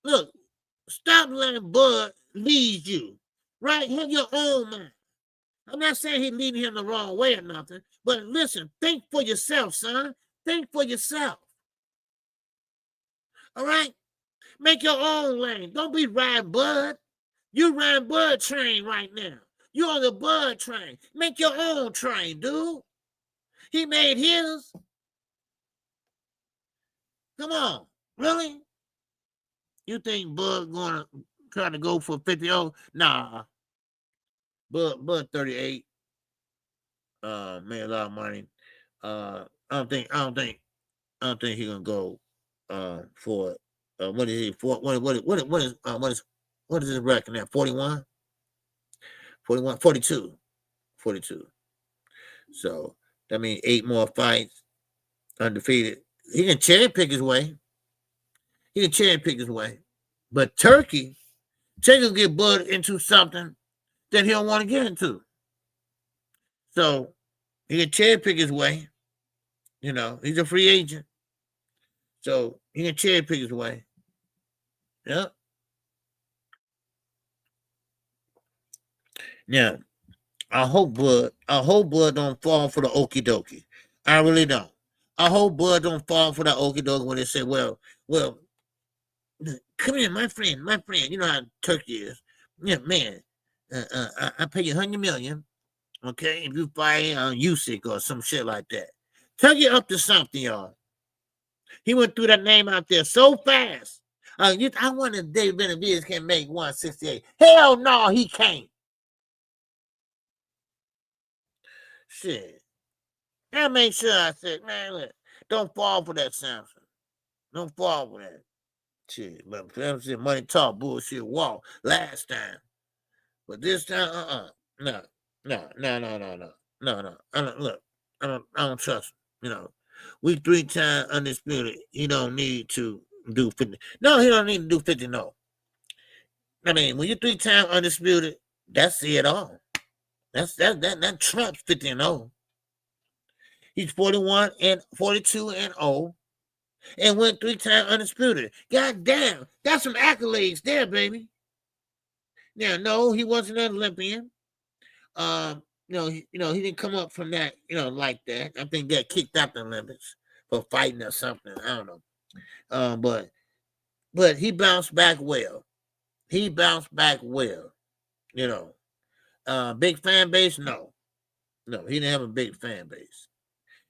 Look, stop letting Bud lead you. Right? Have your own mind. I'm not saying he's leading him the wrong way or nothing, but listen, think for yourself, son. Think for yourself. All right? Make your own lane. Don't be riding Bud. You riding Bud train right now. You on the Bud train. Make your own train, dude. He made his. Come on. Really? You think Bud gonna try to go for 50-0? Nah. Bud 38. Made a lot of money. I don't think he's gonna go for what is he for? What is his record now? 41? 41, 42. 42. So that means 8 more fights, undefeated. He can cherry pick his way. But Turki will get Bud into something that he don't want to get into. So he can cherry pick his way. You know, he's a free agent. So he can cherry pick his way. Yep. Now, I hope Bud don't fall for the okie dokie. I really don't. I hope Bud don't fall for the okie dokie when they say, well, come here, my friend. You know how Turki is. Yeah, man. I pay you $100 million, okay, if you fight Usyk or some shit like that. Turki up to something, y'all. He went through that name out there so fast. I wonder if Dave Benavidez can make 168. Hell no, he can't. Shit. I made sure I said, man, look, don't fall for that, Samson. Don't fall for that. Shit, but shit, money talk, bullshit walk last time. But this time, no. Look, I don't trust him. You know, we 3-time undisputed. He don't need to do 50. No, he don't need to do 50. No, I mean, when you're 3-time undisputed, that's it all. That trumps 50-0. He's 41 and 42 and 0, and went 3-time undisputed. God damn, that's some accolades there, baby. Now, no, he wasn't an Olympian. He didn't come up from that, like that. I think got kicked out the Olympics for fighting or something. I don't know. But he bounced back well. He bounced back well. Big fan base? No, he didn't have a big fan base,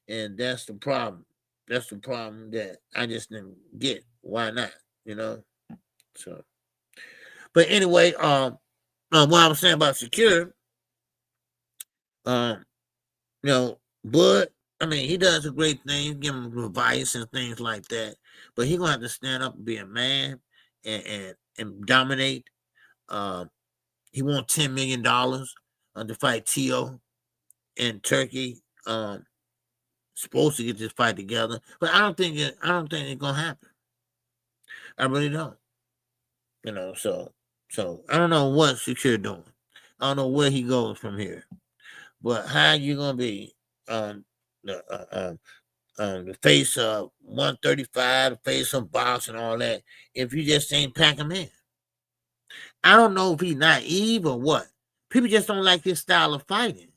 and that's the problem. That's the problem that I just didn't get. Why not? So, but anyway, what I was saying about Shakur, Bud, I mean, he does a great thing, give him advice and things like that, but he gonna have to stand up and be a man and dominate. He won $10 million to fight Tio in Turkey. Supposed to get this fight together, but I don't think it's gonna happen. I really don't. So I don't know what Shakur doing. I don't know where he goes from here. But how you gonna be the face of 135, the face of boxing and all that if you just ain't pack him in? I don't know if he's naive or what. People just don't like his style of fighting,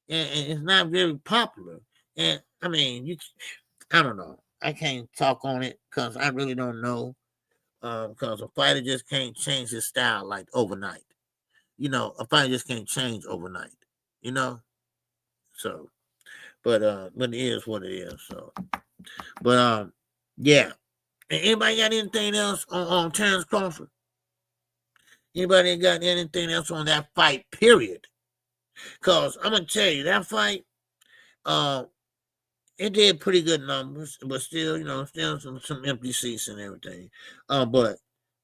and it's not very popular. And I mean, I don't know. I can't talk on it because I really don't know. Because a fighter just can't change his style like overnight. A fighter just can't change overnight. So, but it is what it is. So, but yeah. And anybody got anything else on Terrence Crawford? Anybody got anything else on that fight? Period. Because I'm gonna tell you that fight, it did pretty good numbers, but still, still some empty seats and everything. But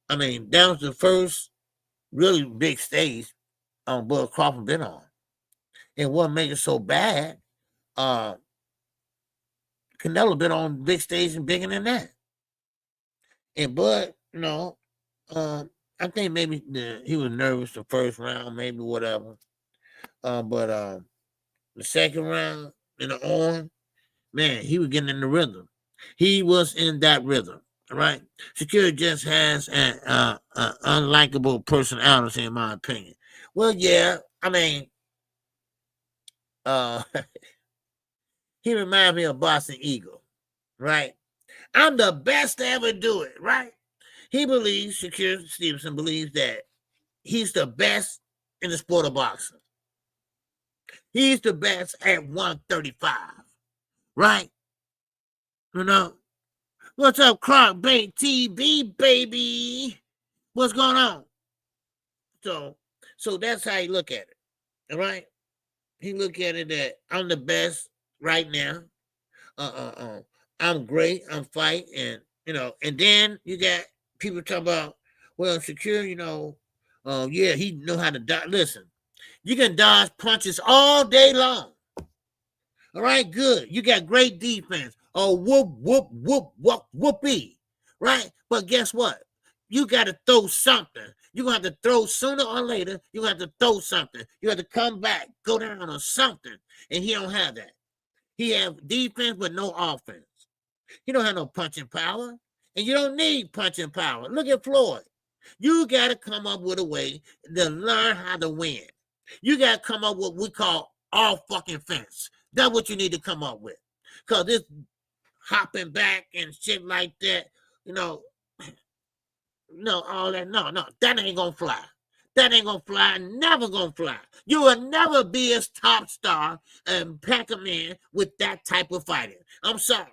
I mean, that was the first really big stage Bud Crawford been on. And what made it so bad, Canelo been on big stage and bigger than that. And Bud, I think maybe he was nervous the first round, maybe whatever. But the second round on, man, he was getting in the rhythm. He was in that rhythm, right? Shakur just has an unlikable personality, in my opinion. Well, yeah, I mean, he reminds me of Boston Eagle, right? I'm the best to ever do it, right? Shakur Stevenson believes that he's the best in the sport of boxing. He's the best at 135, right? What's up, Clark Bait TV, baby? What's going on? So that's how he look at it, all right? He look at it that I'm the best right now. I'm great. I'm fighting, and then you got people talk about, well, Shakur, yeah, he know how to dodge. Listen, you can dodge punches all day long. All right, good. You got great defense. Oh, whoop, whoop, whoop, whoop, whoopee. Right? But guess what? You got to throw something. You're going to have to throw sooner or later. You're going to have to throw something. You have to come back, go down or something. And he don't have that. He have defense but no offense. He don't have no punching power. And you don't need punching power. Look at Floyd. You got to come up with a way to learn how to win. You got to come up with what we call all fucking fence. That's what you need to come up with. Because this hopping back and shit like that, all that, no, that ain't going to fly. That ain't going to fly, never going to fly. You will never be as top star and pack them in with that type of fighting. I'm sorry.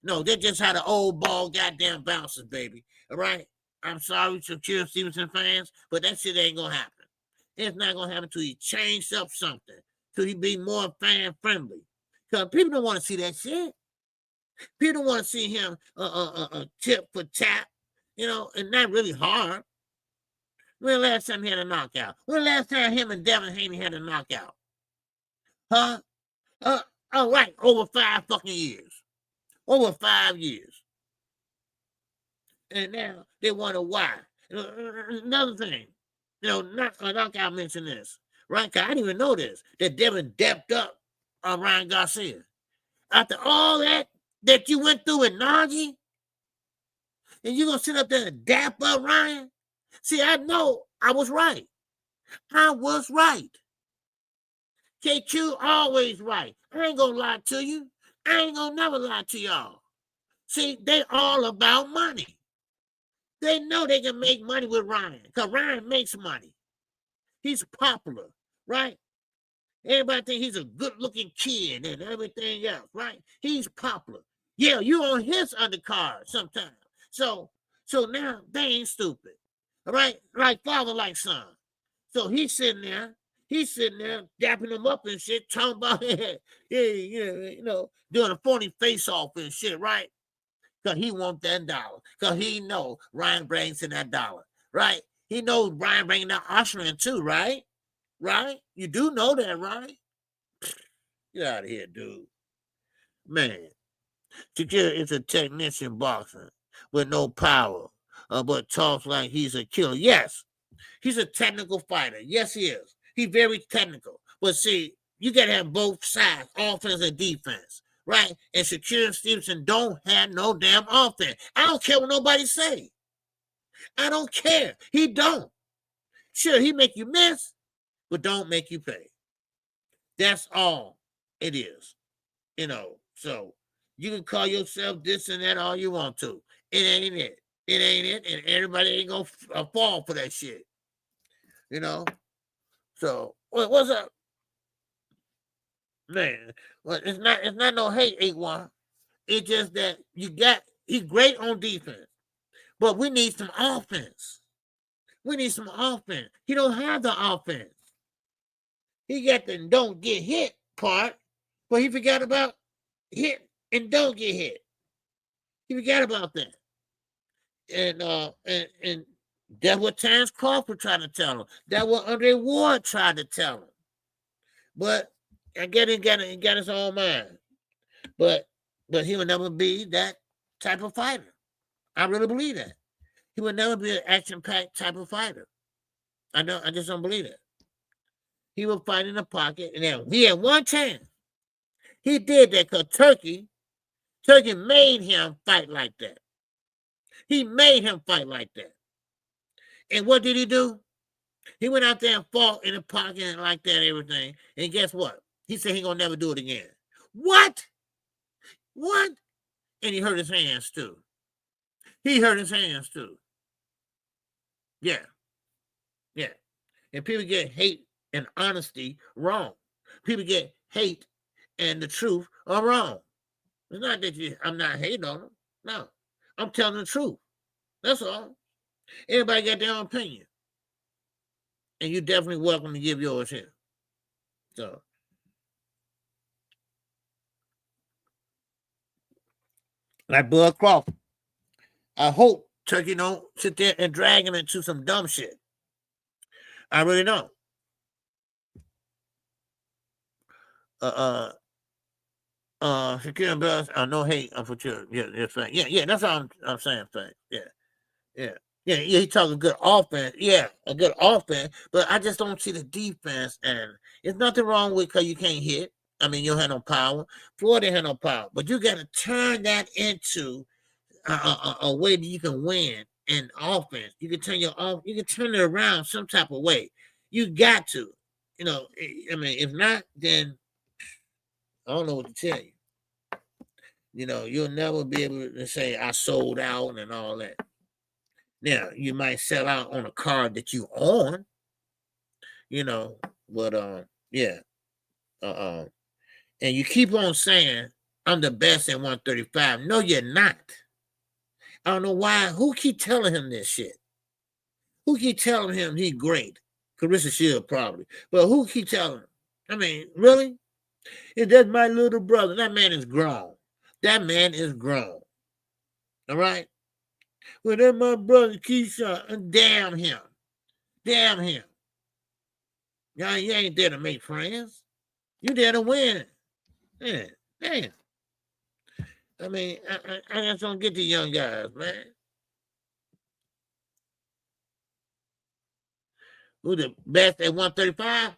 No, they're just how the old ball goddamn bounces, baby. All right? I'm sorry, Shakur Stevenson fans, but that shit ain't going to happen. It's not going to happen until he changes up something, till he be more fan-friendly. Because people don't want to see that shit. People don't want to see him tip for tap, and not really hard. When the last time he had a knockout? When the last time him and Devin Haney had a knockout? Huh? All right, over 5 fucking years. Over 5 years. And now they wonder why. Another thing, Knockout mentioned this, right? 'Cause I didn't even know this. That Devin dapped up on Ryan Garcia. After all that you went through with Najee, and you're going to sit up there and dap up Ryan? See, I know I was right. I was right. KQ always right. I ain't going to lie to you. I ain't going to never lie to y'all. See, they all about money. They know they can make money with Ryan because Ryan makes money. He's popular, right? Everybody think he's a good-looking kid and everything else, right? He's popular. Yeah, you on his undercard sometimes. So now they ain't stupid, all right? Like father, like son. So he's sitting there dapping him up and shit, talking about doing a phony face-off and shit, right? Because he want that dollar. Because he know Ryan brings in that dollar, right? He knows Ryan bringing that usher in too, right? Right? You do know that, right? Get out of here, dude. Man, Shakur is a technician boxer with no power, but talks like he's a killer. Yes, he's a technical fighter. Yes, he is. He's very technical. But see, you got to have both sides, offense and defense, right? And Shakur Stevenson don't have no damn offense. I don't care what nobody say. I don't care. He don't. Sure, he make you miss, but don't make you pay. That's all it is. So you can call yourself this and that all you want to. It ain't it. It ain't it, and everybody ain't gonna fall for that shit. So what's up, man? Well, it's not no hate, A1. It's just that he's great on defense, but we need some offense. We need some offense. He don't have the offense. He got the don't get hit part, but he forgot about hit and don't get hit. He forgot about that. And that's what Terrence Crawford tried to tell him. That's what Andre Ward tried to tell him. But I get it, got his own mind. But he would never be that type of fighter. I really believe that. He would never be an action-packed type of fighter. I just don't believe it. He would fight in the pocket, and then he had one chance. He did that because Turki made him fight like that. He made him fight like that. And what did he do? He went out there and fought in the pocket and like that and everything. And guess what? He said he gonna never do it again. What? And he hurt his hands too. Yeah. And people get hate and honesty wrong. People get hate and the truth are wrong. It's not that I'm not hating on them. No. I'm telling the truth. That's all. Everybody got their own opinion. And you're definitely welcome to give yours here. So. Like Bud Crawford. I hope Turki don't sit there and drag him into some dumb shit. I really don't. Shakur and Bells, no hate for sure. Yeah, that's all I'm saying. Yeah. He talking good offense. Yeah, a good offense, but I just don't see the defense. And it's nothing wrong with because you can't hit. I mean, you don't have no power. Floyd didn't have no power, but you got to turn that into a way that you can win in offense. You can turn it around some type of way. You got to, I mean, if not, then I don't know what to tell you. You'll never be able to say I sold out and all that. Now, you might sell out on a card that you own, but yeah. And you keep on saying I'm the best at 135. No, you're not. I don't know why. Who keep telling him this shit? Who keep telling him he's great? Carissa Shield probably. But who keep telling him? I mean, really? That's my little brother. That man is grown. All right? Well, that's my brother Keyshawn. And damn him. You ain't there to make friends. You there to win. Yeah, damn. I mean, I just don't get the young guys, man. Who the best at 135?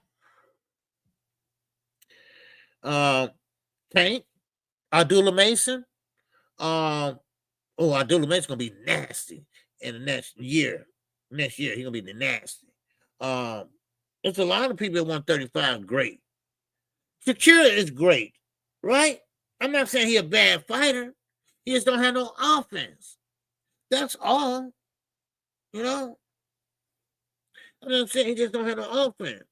Tank, Abdullah Mason. Abdullah Mason's gonna be nasty in the next year. Next year, he's gonna be the nasty. It's a lot of people at 135 great. Shakur is great, right? I'm not saying he's a bad fighter. He just don't have no offense. That's all. You know? I'm not saying he just don't have no offense.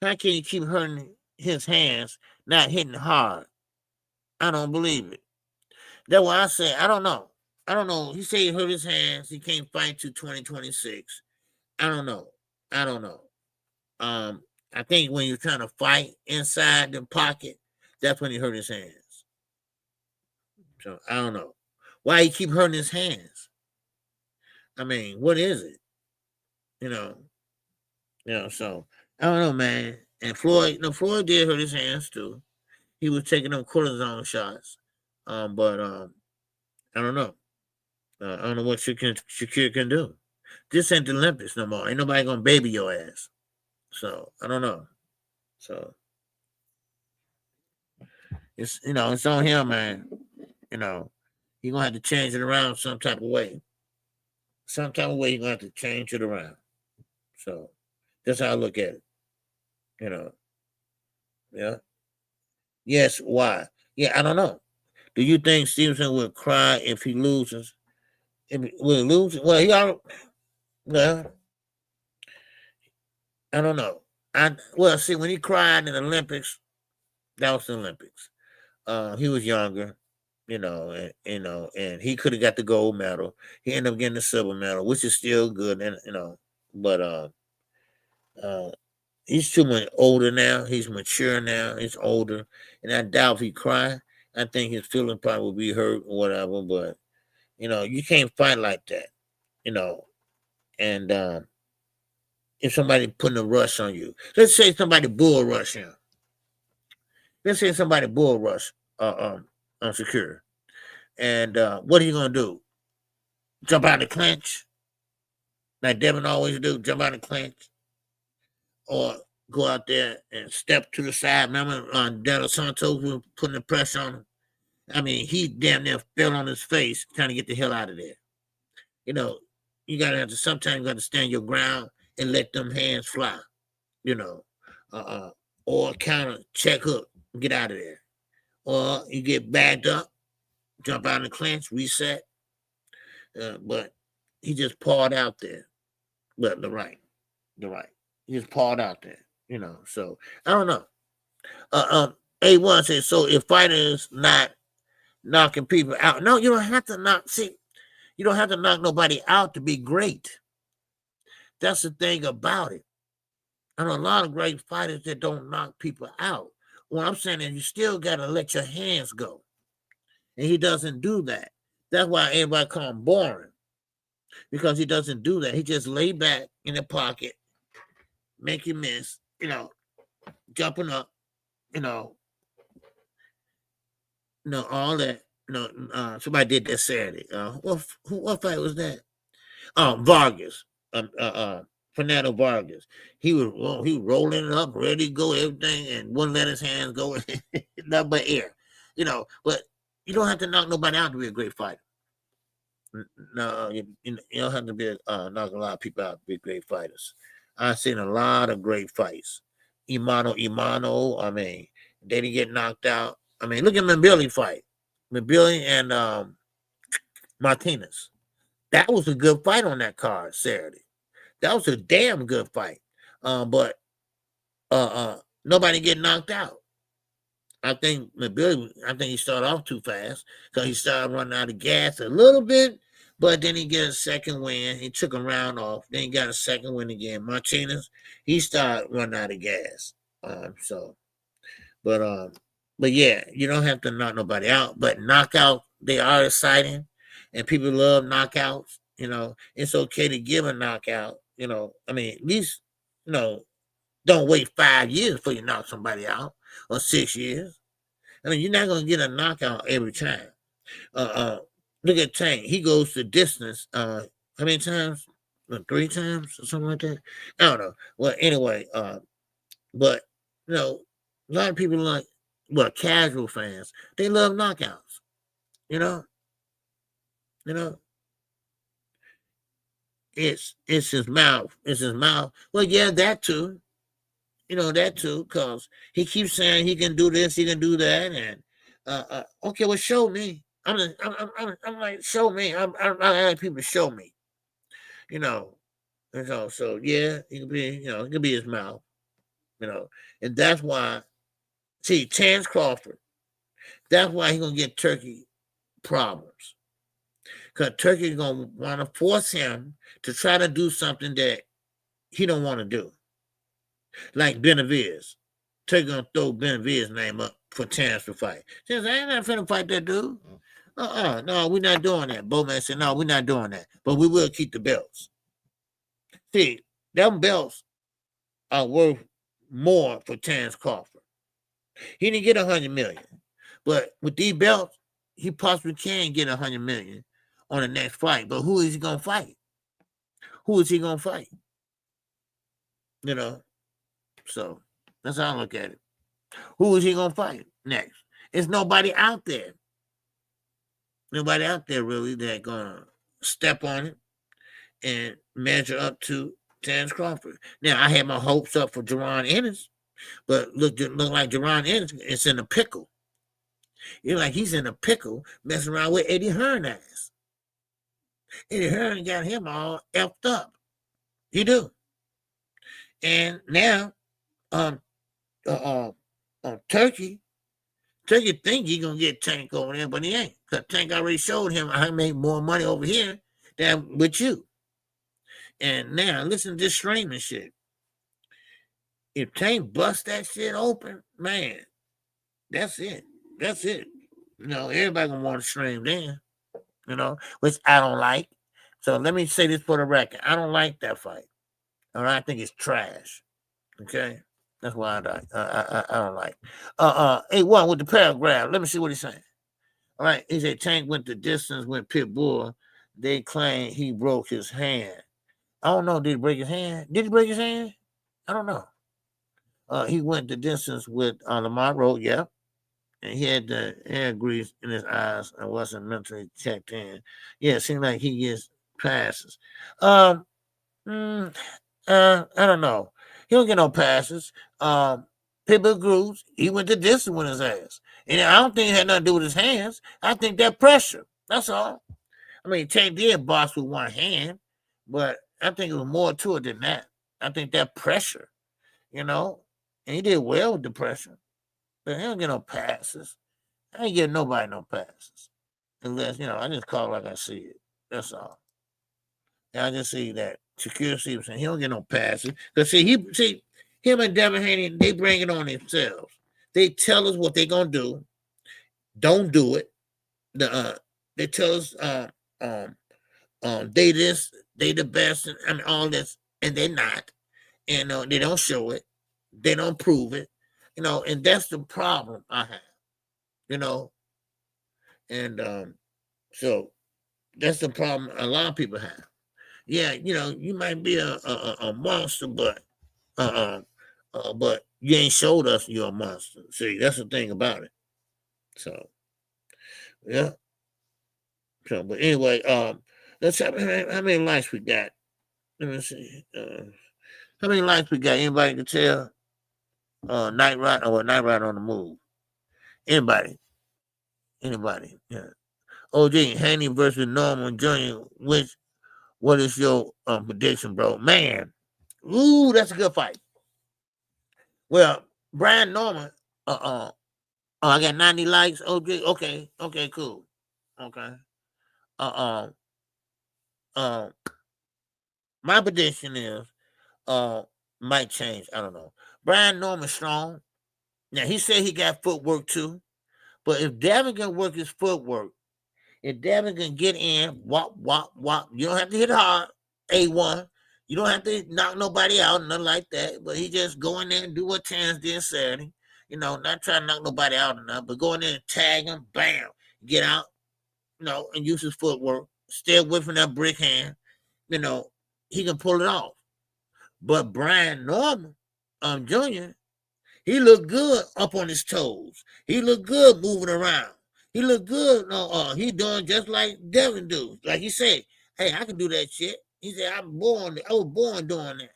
How can you keep hurting his hands, not hitting hard? I don't believe it. That's why I say, I don't know. I don't know. He said he hurt his hands. He can't fight to 2026. I don't know. I don't know. I think when you're trying to fight inside the pocket, that's when he hurt his hands. So I don't know. Why he keep hurting his hands? I mean, what is it? So I don't know, man. And Floyd did hurt his hands too. He was taking them cortisone shots. But I don't know. I don't know what Shakur can do. This ain't the Olympics no more. Ain't nobody gonna baby your ass. So I don't know. So it's it's on him, man. He gonna have to change it around some type of way. Some type of way you're gonna have to change it around. So that's how I look at it. Yeah. Yes, why? Yeah, I don't know. Do you think Stevenson would cry if he loses? Will he lose? Well, I don't know. See, when he cried in the Olympics, that was the Olympics. He was younger, and he could have got the gold medal. He ended up getting the silver medal, which is still good, and but he's too much older now. He's mature now. He's older, and I doubt if he cried. I think his feeling probably would be hurt or whatever, but you can't fight like that, and if somebody putting a rush on you, let's say somebody bull rush him. Let's say somebody bull rush on Shakur, and what are you gonna do? Jump out of the clinch, like Devin always do, jump out of the clinch, or go out there and step to the side. Remember De Los Santos was putting the pressure on him? I mean, he damn near fell on his face trying to get the hell out of there. You gotta have to sometimes stand your ground and let them hands fly. Or counter, check hook, get out of there. Or you get backed up, jump out in the clinch, reset. But he just pawed out there. But the right. He just pawed out there. So I don't know. A1 says, so if fighters not knocking people out, no, you don't have to knock. See, you don't have to knock nobody out to be great. That's the thing about it. I know a lot of great fighters that don't knock people out. What I'm saying is you still got to let your hands go. And he doesn't do that. That's why everybody call him boring. Because he doesn't do that. He just lay back in the pocket, make you miss, jumping up, all that. Somebody did that Saturday. What fight was that? Vargas. Fernando Vargas. He was rolling it up, ready to go, everything, and wouldn't let his hands go. Nothing but air. But you don't have to knock nobody out to be a great fighter. No, you don't have to be knock a lot of people out to be great fighters. I've seen a lot of great fights. Imano, I mean, they didn't get knocked out. I mean, look at Mbili fight. Mbili and Martinez. That was a good fight on that card Saturday. That was a damn good fight. But nobody get knocked out. I think he started off too fast because he started running out of gas a little bit, but then he got a second win. He took a round off. Then he got a second win again. Martinez, he started running out of gas. But yeah, you don't have to knock nobody out. But knockout, they are exciting, and people love knockouts. It's okay to give a knockout. I mean, at least, don't wait 5 years before you knock somebody out, or 6 years. I mean, you're not going to get a knockout every time. Look at Tank. He goes the distance. How many times? 3 times or something like that. I don't know. Well, anyway, but you know, a lot of people like casual fans. They love knockouts. You know, you know. It's his mouth. It's his mouth. Well, yeah, that too. You know that too, cause he keeps saying he can do this, he can do that, and okay, well, show me. I'm like, show me. I like people to show me. You know, and so yeah, it could be, it could be his mouth. You know, and that's why. See, Chance Crawford. That's why he's gonna get Turki problems, cause Turki's gonna want to force him to try to do something that he don't want to do, like Benavidez. Turki gonna throw Benavidez's name up for Chance to fight. Chance, I ain't not finna fight that dude. No, we're not doing that. Bowman said, no, we're not doing that. But we will keep the belts. See, them belts are worth more for Chance Crawford. He didn't get $100 million. But with these belts, he possibly can get $100 million on the next fight. But who is he gonna fight? Who is he gonna fight? You know? So that's how I look at it. Who is he gonna fight next? There's nobody out there. Nobody out there really that gonna step on it and measure up to Chance Crawford. Now I had my hopes up for Boots Ennis, but look like Boots Ennis is in a pickle. You're like he's in a pickle messing around with Eddie Hearn ass. Eddie Hearn got him all effed up. He do. And now Turki think he gonna get Tank over there, but he ain't. Cause Tank already showed him I make more money over here than with you. And now listen to this streaming shit. If Tank busts that shit open, man, that's it. That's it. Everybody gonna want to stream then. Which I don't like. So let me say this for the record. I don't like that fight. All right, I think it's trash. Okay. That's why I don't like. Hey, one with the paragraph. Let me see what he's saying. All right, he said Tank went the distance with Pitbull. They claim he broke his hand. I don't know. Did he break his hand? Did he break his hand? I don't know. He went the distance with Lamar Road. Yeah, and he had the hair grease in his eyes and wasn't mentally checked in. Yeah, it seemed like he gets passes. I don't know. He don't get no passes. Pitbull Grooves, he went the distance with his ass. And I don't think it had nothing to do with his hands. I think that pressure. That's all. I mean, Tank did box with one hand, but I think it was more to it than that. I think that pressure, and he did well with the pressure. But he don't get no passes. I ain't giving nobody no passes. Unless, I just call it like I see it. That's all. And I just see that Shakur Stevenson, he don't get no passes. Because him and Devin Haney, they bring it on themselves. They tell us what they're gonna do. Don't do it. They tell us they this, they the best, and all this, and they're not. And they don't show it. They don't prove it. And that's the problem I have. And so that's the problem a lot of people have. Yeah, you might be a monster, but you ain't showed us you're a monster. See, that's the thing about it. So, yeah. So, but anyway, let's see how many likes we got. Let me see. How many likes we got? Anybody can tell? Night Ride on the Move. Anybody? Yeah. OJ Haney versus Norman Jr. What is your prediction, bro? Man, that's a good fight. Well, Brian Norman, I got 90 likes. OJ, okay, cool. Okay. My prediction is might change. I don't know. Brian Norman's strong. Now he said he got footwork too. But if Devin can work his footwork, if Devin can get in, wop, you don't have to hit hard, A1. You don't have to knock nobody out, nothing like that. But he just go in there and do what Chance did Saturday. Not trying to knock nobody out or nothing, but go in there and tag him, bam, get out, and use his footwork. Stay away from that brick hand, he can pull it off. But Brian Norman, Jr., he looked good up on his toes. He looked good moving around. He looked good. He doing just like Devin do. Like he said, hey, I can do that shit. He said, I was born doing that.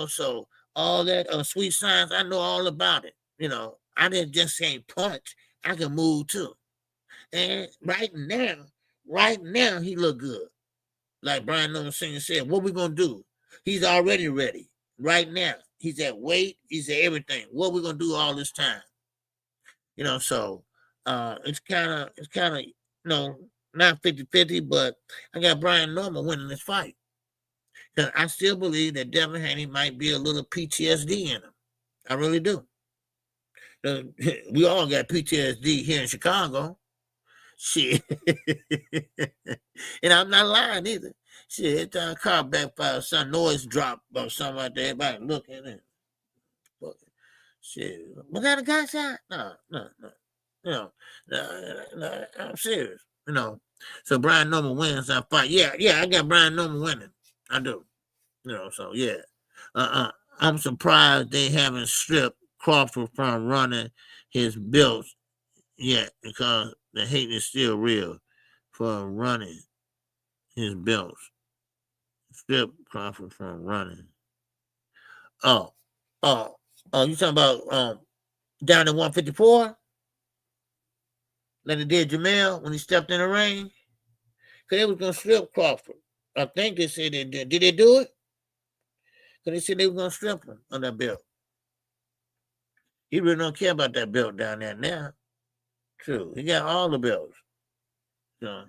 So all that sweet science, I know all about it. I didn't just say punch. I can move too. And right now, he look good. Like Brian Norman Sr. said, what we gonna do? He's already ready. Right now. He's at weight, he's at everything. What we gonna do all this time? So it's kinda, not 50-50, but I got Brian Norman winning this fight. Because I still believe that Devin Haney might be a little PTSD in him. I really do. We all got PTSD here in Chicago. Shit. And I'm not lying either. Shit, every time a car backfire, some noise drop or something like that, everybody looking at it. Shit. Was that a gunshot? No. I'm serious. So Brian Norman wins that fight. Yeah, I got Brian Norman winning. I do. So yeah. I'm surprised they haven't stripped Crawford from running his belts yet, because the hate is still real for running his belts. Strip Crawford from running. You talking about down at 154? Like they did Jamel when he stepped in the ring? Because they was going to strip Crawford. I think they said they did. Did they do it? Because they said they were going to strip him on that belt. He really don't care about that belt down there now. True. He got all the belts. But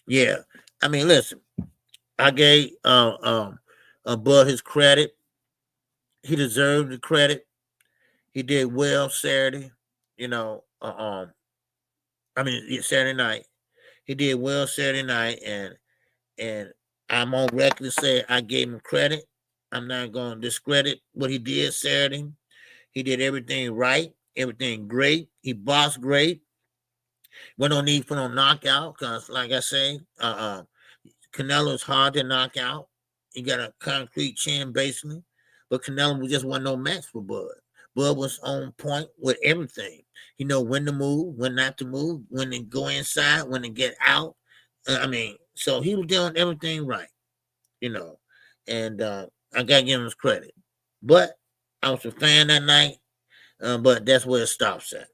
yeah. I mean, listen. I gave Bud his credit. He deserved the credit. He did well Saturday. Saturday night. He did well Saturday night, and I'm on record to say I gave him credit. I'm not going to discredit what he did Saturday. He did everything right, everything great. He boxed great. We don't need for no knockout because, like I say, Canelo's hard to knock out. He got a concrete chin, basically. But Canelo just wasn't no match for Bud. Bud was on point with everything. He know when to move, when not to move, when to go inside, when to get out. So he was doing everything right, And I got to give him his credit. But I was a fan that night, but that's where it stops at.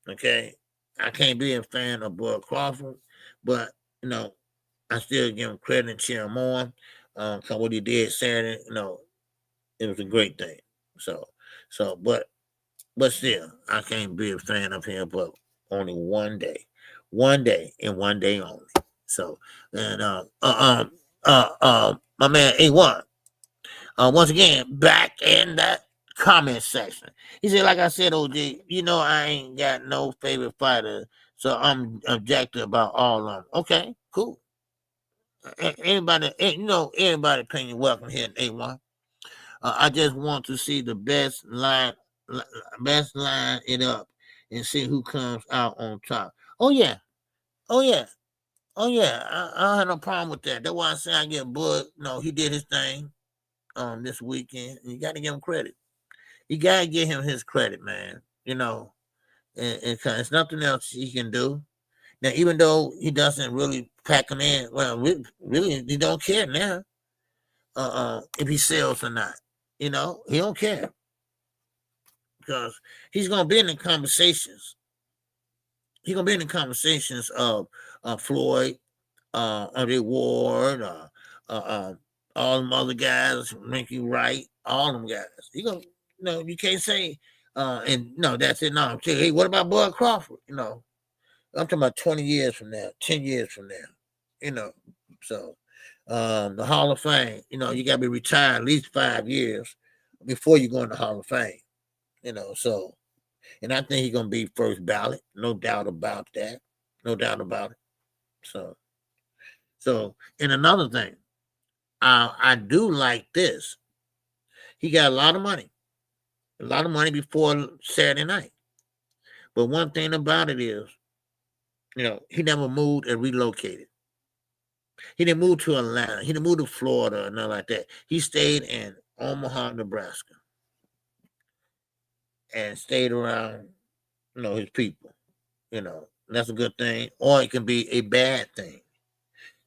Okay? I can't be a fan of Bud Crawford, but, I still give him credit and cheer him on. Cause what he did Saturday, it was a great thing. But still, I can't be a fan of him, but only one day and one day only. So, and my man A1, once again back in that comment section. He said, like I said, OG, I ain't got no favorite fighter, so I'm objective about all of them. Okay, cool. Anybody opinion welcome here in A1. I just want to see the best line it up and see who comes out on top. Oh yeah. I don't have no problem with that. That's why I say I get Bud. No, he did his thing this weekend. You got to give him credit. You got to give him his credit, man. And it's nothing else he can do. Now, even though he doesn't really pack him in, well, really, he don't care now if he sells or not. He don't care. Because he's going to be in the conversations. He's going to be in the conversations of Floyd, Andre Ward, all them other guys, Ricky Wright, all them guys. You can't say, that's it. No, I'm saying, hey, what about Bud Crawford? I'm talking about 20 years from now, 10 years from now, So the Hall of Fame, you got to be retired at least 5 years before you go in the Hall of Fame, So, and I think he's going to be first ballot. No doubt about that. No doubt about it. So, and another thing, I do like this. He got a lot of money before Saturday night. But one thing about it is, he never moved and relocated. He didn't move to Atlanta. He didn't move to Florida or nothing like that. He stayed in Omaha, Nebraska, and stayed around, his people. That's a good thing, or it can be a bad thing.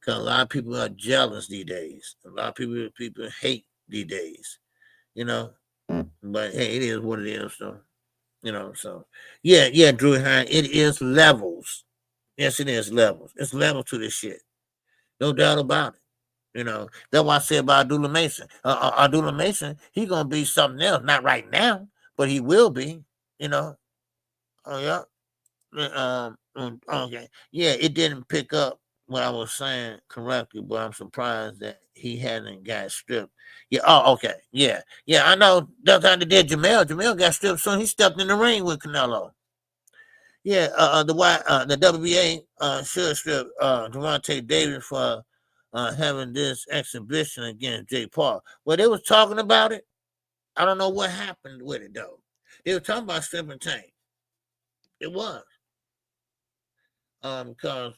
Because a lot of people are jealous these days. A lot of people hate these days. But hey, it is what it is. So, so yeah, Drew Hine, it is levels. Yes, it is levels. It's levels to this shit. No doubt about it. That's why I said about Abdullah Mason. Abdullah Mason, he's gonna be something else. Not right now, but he will be. Oh yeah. Okay. Yeah, it didn't pick up what I was saying correctly, but I'm surprised that he hadn't got stripped. Yeah. Oh, okay. Yeah. Yeah. I know. That's how they did Jamel. Jamel got stripped soon. He stepped in the ring with Canelo. Yeah. The WBA should strip Devontae Davis for having this exhibition against Jake Paul. Well, they was talking about it. I don't know what happened with it though. They were talking about stripping Tank. It was. Because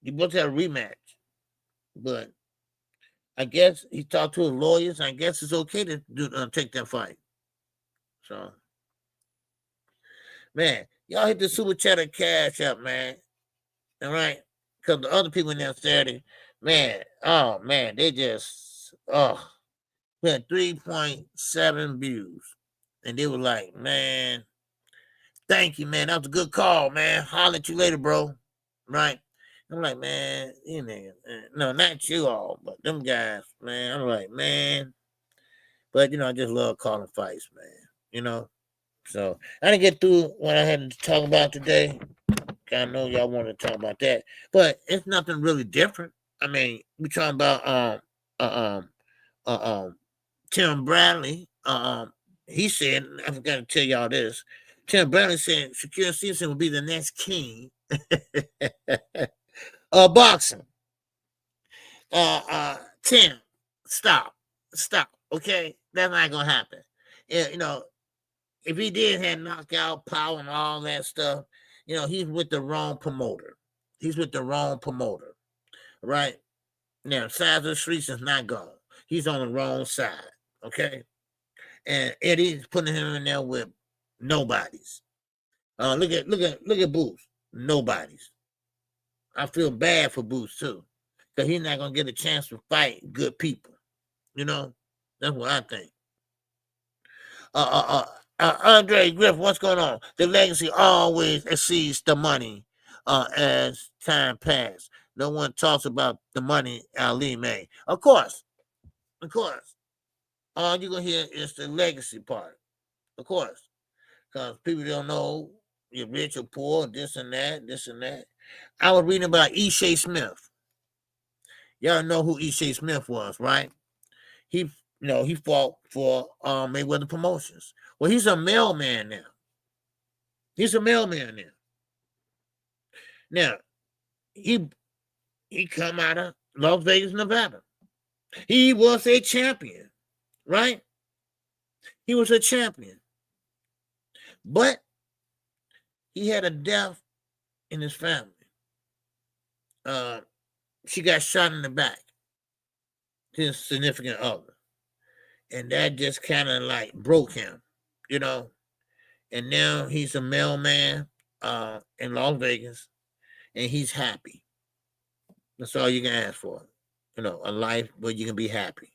you both had a rematch, but I guess he talked to his lawyers. I guess it's okay to take that fight. So, man, y'all hit the super chat and cash up, man. All right, because the other people in there Saturday, man, oh man, they just we had 3.7 views, and they were like, man. Thank you, man. That was a good call, man. Holler at you later, bro. Right? I'm like, man, you niggas. No, not you all, but them guys, man. I'm like, man. But, I just love calling fights, man. So, I didn't get through what I had to talk about today. I know y'all want to talk about that. But it's nothing really different. I mean, we talking about Tim Bradley. He said, I forgot to tell y'all this. Tim Bradley said Shakur Stevenson will be the next king of boxing. Tim, stop, okay? That's not gonna happen. If he did have knockout power and all that stuff, he's with the wrong promoter. Right? Now, Size of the Streets is not gone. He's on the wrong side, okay? And Eddie's putting him in there with nobodies. Look at Boots. Nobodies. I feel bad for Boots too, because he's not gonna get a chance to fight good people. That's what I think. Andre Griffin, what's going on? The legacy always exceeds the money. As time passed, no one talks about the money Ali made. Of course. All you're gonna hear is the legacy part. Of course. Because people don't know you're rich or poor, this and that. I was reading about Ishe Smith. Y'all know who Ishe Smith was, right? He fought for Mayweather Promotions. Well, he's a mailman now. Now, he come out of Las Vegas, Nevada. He was a champion, right? He was a champion. But he had a death in his family. She got shot in the back, his significant other. And that just kind of like broke him, And now he's a mailman in Las Vegas, and he's happy. That's all you can ask for. A life where you can be happy.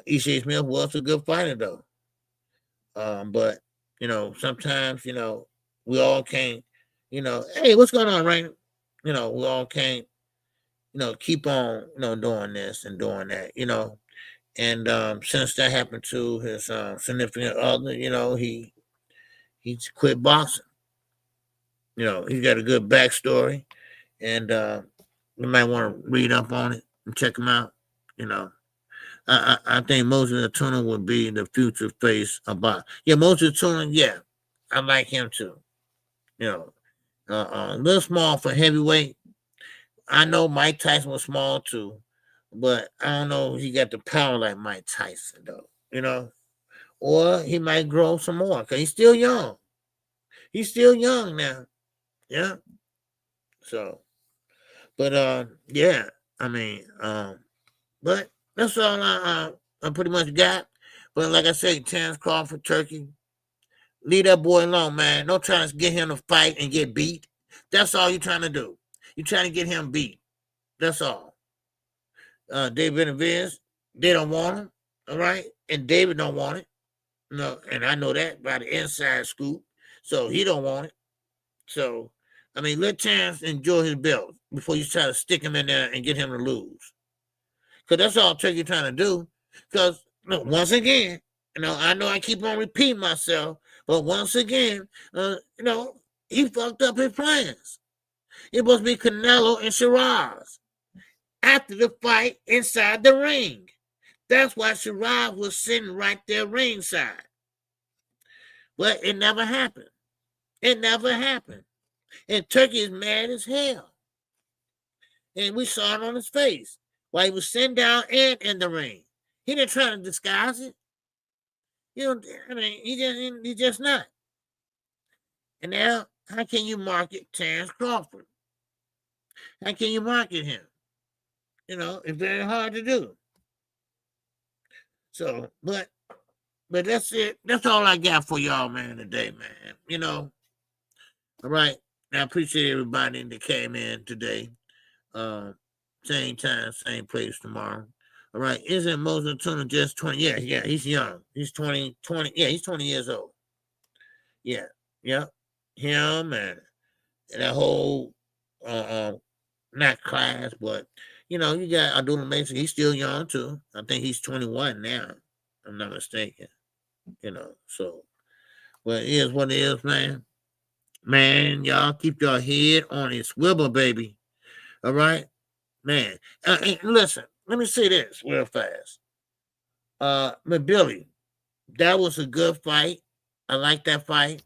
Ishe Smith was a good fighter, though. But sometimes, we all can't, hey, what's going on, right? We all can't, keep on, doing this and doing that, And since that happened to his significant other, he's quit boxing. He's got a good backstory, and you might want to read up on it and check him out. I think Moses Tuna would be the future face of boxing. Yeah, Moses Tuna, yeah, I like him too. A little small for heavyweight. I know Mike Tyson was small too, but I don't know if he got the power like Mike Tyson though. Or he might grow some more because he's still young. He's still young now. Yeah. So, but yeah, I mean, but that's all I pretty much got. But like I say, Terrence Crawford, Turkey, leave that boy alone, man. Don't try to get him to fight and get beat. That's all you're trying to do. You're trying to get him beat. That's all. David Benavidez, they don't want him, all right? And David don't want it. No, and I know that by the inside scoop. So he don't want it. So, I mean, let Terrence enjoy his belt before you try to stick him in there and get him to lose. Because that's all Turkey trying to do. Because, once again, I know I keep on repeating myself, but once again, he fucked up his plans. It must be Canelo and Shiraz after the fight inside the ring. That's why Shiraz was sitting right there ringside. But it never happened. It never happened. And Turkey is mad as hell. And we saw it on his face while he was sitting down and in the ring. He didn't try to disguise it. He just not. And now, how can you market Terrence Crawford? How can you market him? It's very hard to do. So, but that's it. That's all I got for y'all, man, today, man. All right. I appreciate everybody that came in today. Same time, same place tomorrow. All right. Isn't Moses Tuna just 20? Yeah, he's young. He's 20. Yeah, he's 20 years old. Yeah. Him and that whole not class, but you got Abdullah Mason. He's still young too. I think he's 21 now. If I'm not mistaken. So but it is what it is, man. Man, y'all keep your head on a swivel, baby. All right, man. And listen, let me say this real fast. Billy, that was a good fight. I like that fight.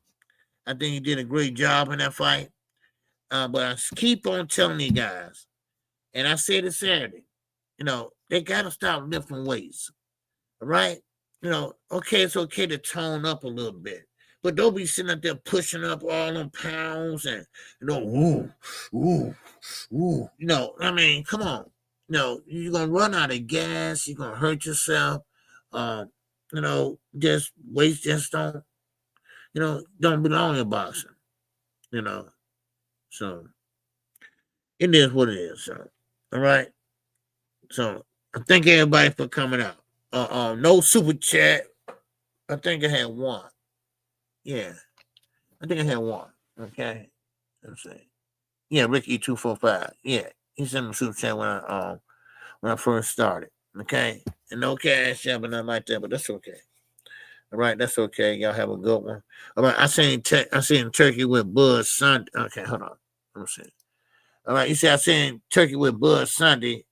I think he did a great job in that fight. But I keep on telling you guys, and I said it Saturday, they got to stop lifting weights. All right? Okay, it's okay to tone up a little bit. But don't be sitting up there pushing up all them pounds and, ooh. Come on. You're going to run out of gas. You're going to hurt yourself. Just weights just don't belong in boxing. So it is what it is. So, all right. So I thank everybody for coming out. No super chat. I think I had one. Yeah, I think I had one. Okay, let's see. Yeah, Ricky 245. Yeah, he sent me a super chat when I first started. Okay, and no cash app and nothing like that, but that's okay. All right, that's okay. Y'all have a good one. All right, I seen Turkey with Bud Sunday. Okay, hold on. Let me see. All right, you see, I seen Turkey with Bud Sunday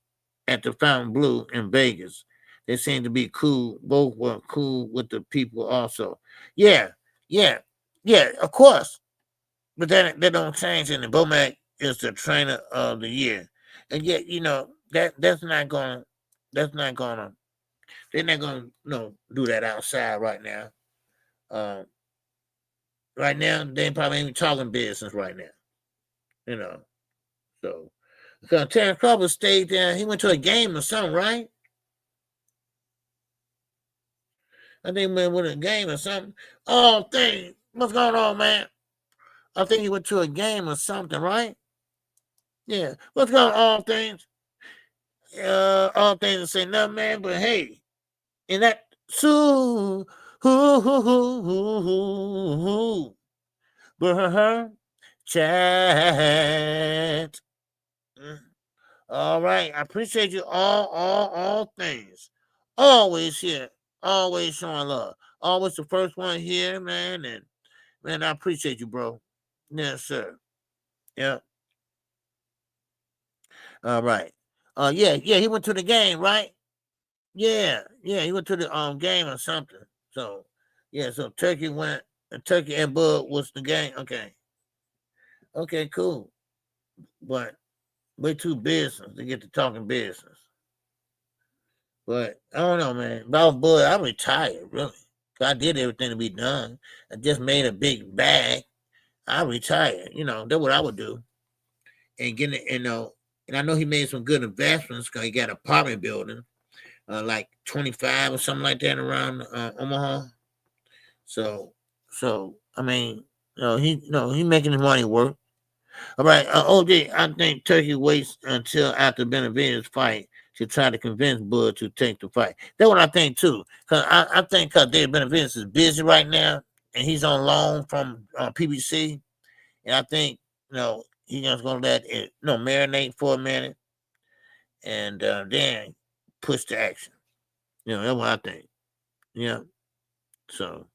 at the Fountain Blue in Vegas. They seem to be cool. Both were cool with the people also. Yeah, of course. But that don't change anything. Bomac is the trainer of the year. And yet, they're not gonna do that outside right now. Right now, they probably ain't even talking business right now. So because Terrence Crawford stayed there, he went to a game or something, right? I think he went with a game or something. Oh, thing. What's going on, man? I think he went to a game or something, right? Yeah. What's going on, all things? All things to say nothing, man, but hey, in that but chat. All right. I appreciate you all things. Always here. Always showing love. Always the first one here, man. And man, I appreciate you, bro. Yes, sir. Yeah. All right. Yeah, he went to the game, right? Yeah, he went to the game or something. So yeah, so Turkey and Bud was the game. Okay, cool. But way too business to get to talking business. But I don't know, man. About Bud, I'm retired, really. I did everything to be done. I just made a big bag. I retire. That's what I would do. And get it, and I know he made some good investments because he got an apartment building, like 25 or something like that around Omaha. So I mean, he making his money work. All right, OJ, I think Turkey waits until after Benavidez fight to try to convince Bud to take the fight. That's what I think too. Cause I think David Benavidez is busy right now, and he's on loan from PBC, and I think he's just gonna let it marinate for a minute, and then push to action. That's what I think. Yeah. So,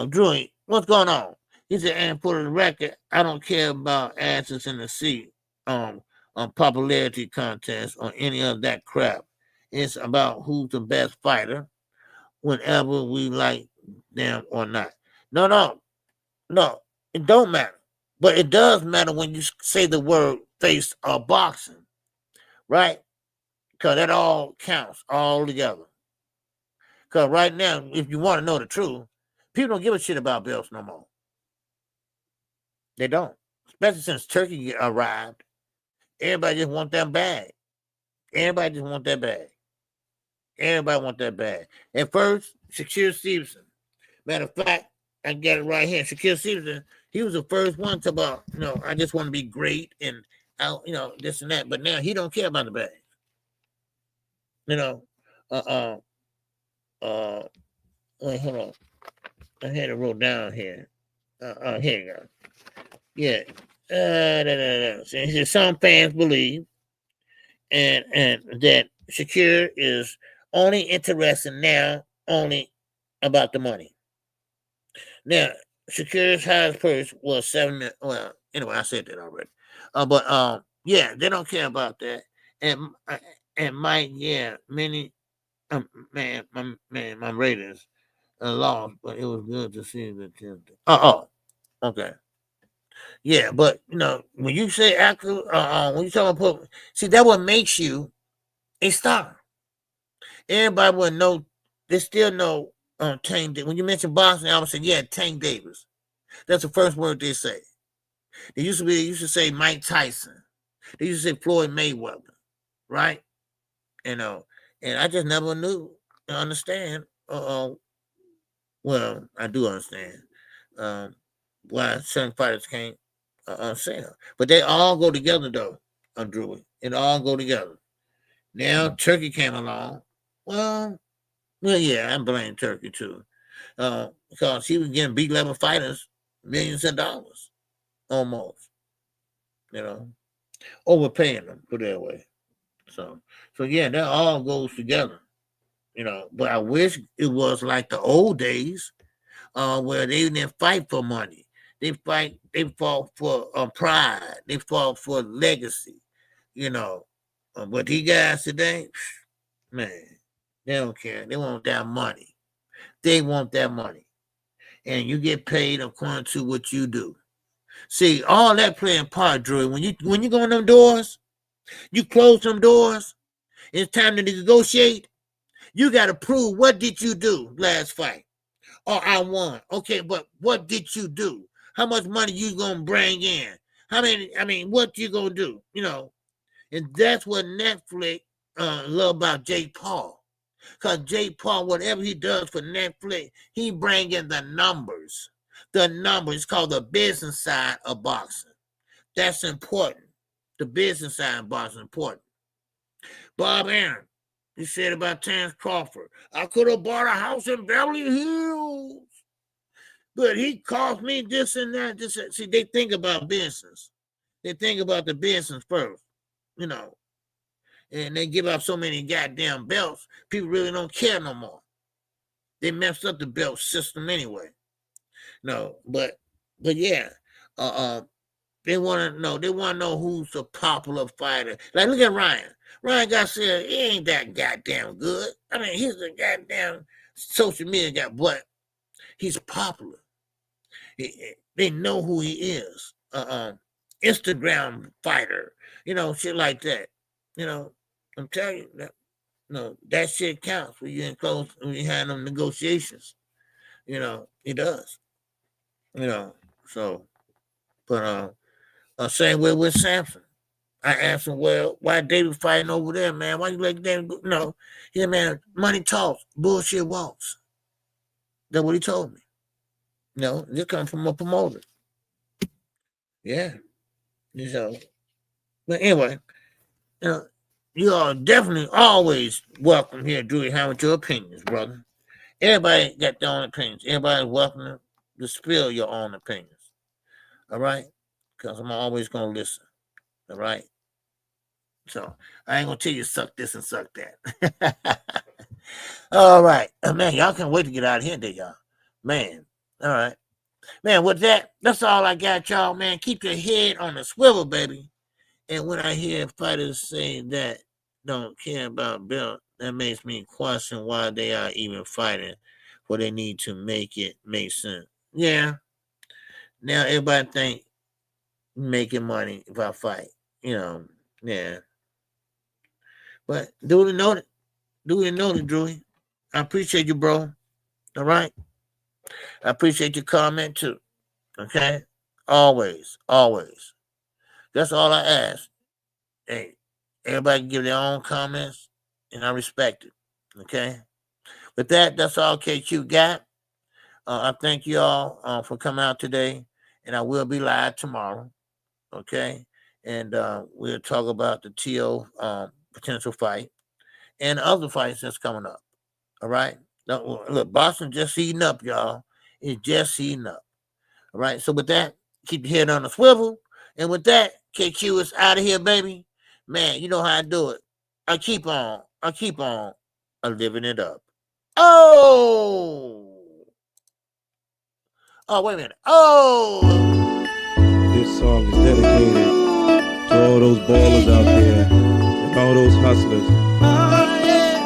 Drew, what's going on? He said, and for the record, I don't care about asses in the seat, on popularity contest or any of that crap. It's about who's the best fighter, whenever we like them or not. No, it don't matter. But it does matter when you say the word face or boxing, right? Because that all counts all together. Because right now, if you want to know the truth, people don't give a shit about belts no more. They don't. Especially since Turkey arrived. Everybody just want that bag. Everybody just want that bag. Everybody want that bag. At first, Shakur Stevenson. Matter of fact, I got it right here. Shakur Stevenson, he was the first one to about, I just want to be great and this and that. But now he don't care about the bag. Wait, hold on. I had it wrote down here. Here you go. Yeah. So some fans believe and that Shakur is only interested now only about the money. Now, Shakur's highest purse was $7 million. Well, anyway, I said that already. But yeah, they don't care about that. And Mike, yeah, many my Raiders lost, but it was good to see the team. Okay. Yeah, but when you say when you talk about see that what makes you a star. Everybody would know. They still know Tank. When you mention boxing, I would say Tank Davis. That's the first word they say. They used to say Mike Tyson. They used to say Floyd Mayweather, right? And I just never knew understand. Well, I do understand why certain fighters can't sell, but they all go together though. Drew, it all go together. Now Turkey came along. Well, yeah, I blame Turkey too, because he was getting big level fighters millions of dollars, almost. Overpaying them, put it that way. So yeah, that all goes together. But I wish it was like the old days, where they didn't fight for money. They fought for pride. They fought for legacy. But these guys today, man, they don't care. They want that money. They want that money. And you get paid according to what you do. See, all that playing part, Drew. When you go in them doors, you close them doors, it's time to negotiate. You got to prove what did you do last fight. Oh, I won. Okay, but what did you do? How much money you gonna bring in? What you gonna do? And that's what Netflix love about Jake Paul. Because Jake Paul, whatever he does for Netflix, he bring in the numbers. The numbers, it's called the business side of boxing. That's important. The business side of boxing is important. Bob Aaron, he said about Terrence Crawford, I could have bought a house in Beverly Hills, but he cost me this and that. See, they think about business. They think about the business first, and they give out so many goddamn belts, people really don't care no more. They messed up the belt system anyway. But yeah, they want to know. They want to know who's the popular fighter. Like, look at Ryan. Ryan Garcia, he ain't that goddamn good. He's a goddamn social media guy, but he's popular. They know who he is. Instagram fighter, shit like that. I'm telling you that. That shit counts when you're in close, when you have them negotiations. It does. So But same way with Samson. I asked him, well, why David fighting over there, man? Why you let David go? No. Yeah, man, money talks, bullshit walks. That's what he told me. No, this comes from a promoter. Yeah. So, but anyway, you are definitely always welcome here, Drew, with your opinions, brother. Everybody got their own opinions. Everybody's welcome to spill your own opinions. All right? Because I'm always going to listen. All right? So I ain't going to tell you suck this and suck that. All right. Man, y'all can't wait to get out of here, y'all. Man. All right. Man, with that, that's all I got, y'all, man. Keep your head on the swivel, baby. And when I hear fighters say that don't care about belt, that makes me question why they are even fighting, what they need to make it make sense. Yeah. Now everybody think making money if I fight. Yeah. But duly noted. Duly noted, Drewy. I appreciate you, bro. All right? I appreciate your comment, too. Okay? Always. Always. That's all I ask. Hey, everybody can give their own comments, and I respect it. Okay? With that, that's all KQ got. I thank you all for coming out today, and I will be live tomorrow. Okay? And we'll talk about the TO potential fight and other fights that's coming up. All right? Now, look, boxing just heating up, y'all. It's just heating up. All right? So with that, keep your head on the swivel. And with that, KQ is out of here, baby. Man, you know how I do it. I keep on living it up. Oh, wait a minute. Oh. This song is dedicated to all those ballers out there and all those hustlers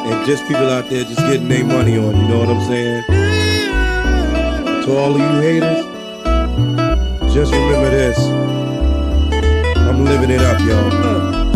and just people out there just getting their money on, you know what I'm saying? To all of you haters, just remember this. I'm living it up, y'all.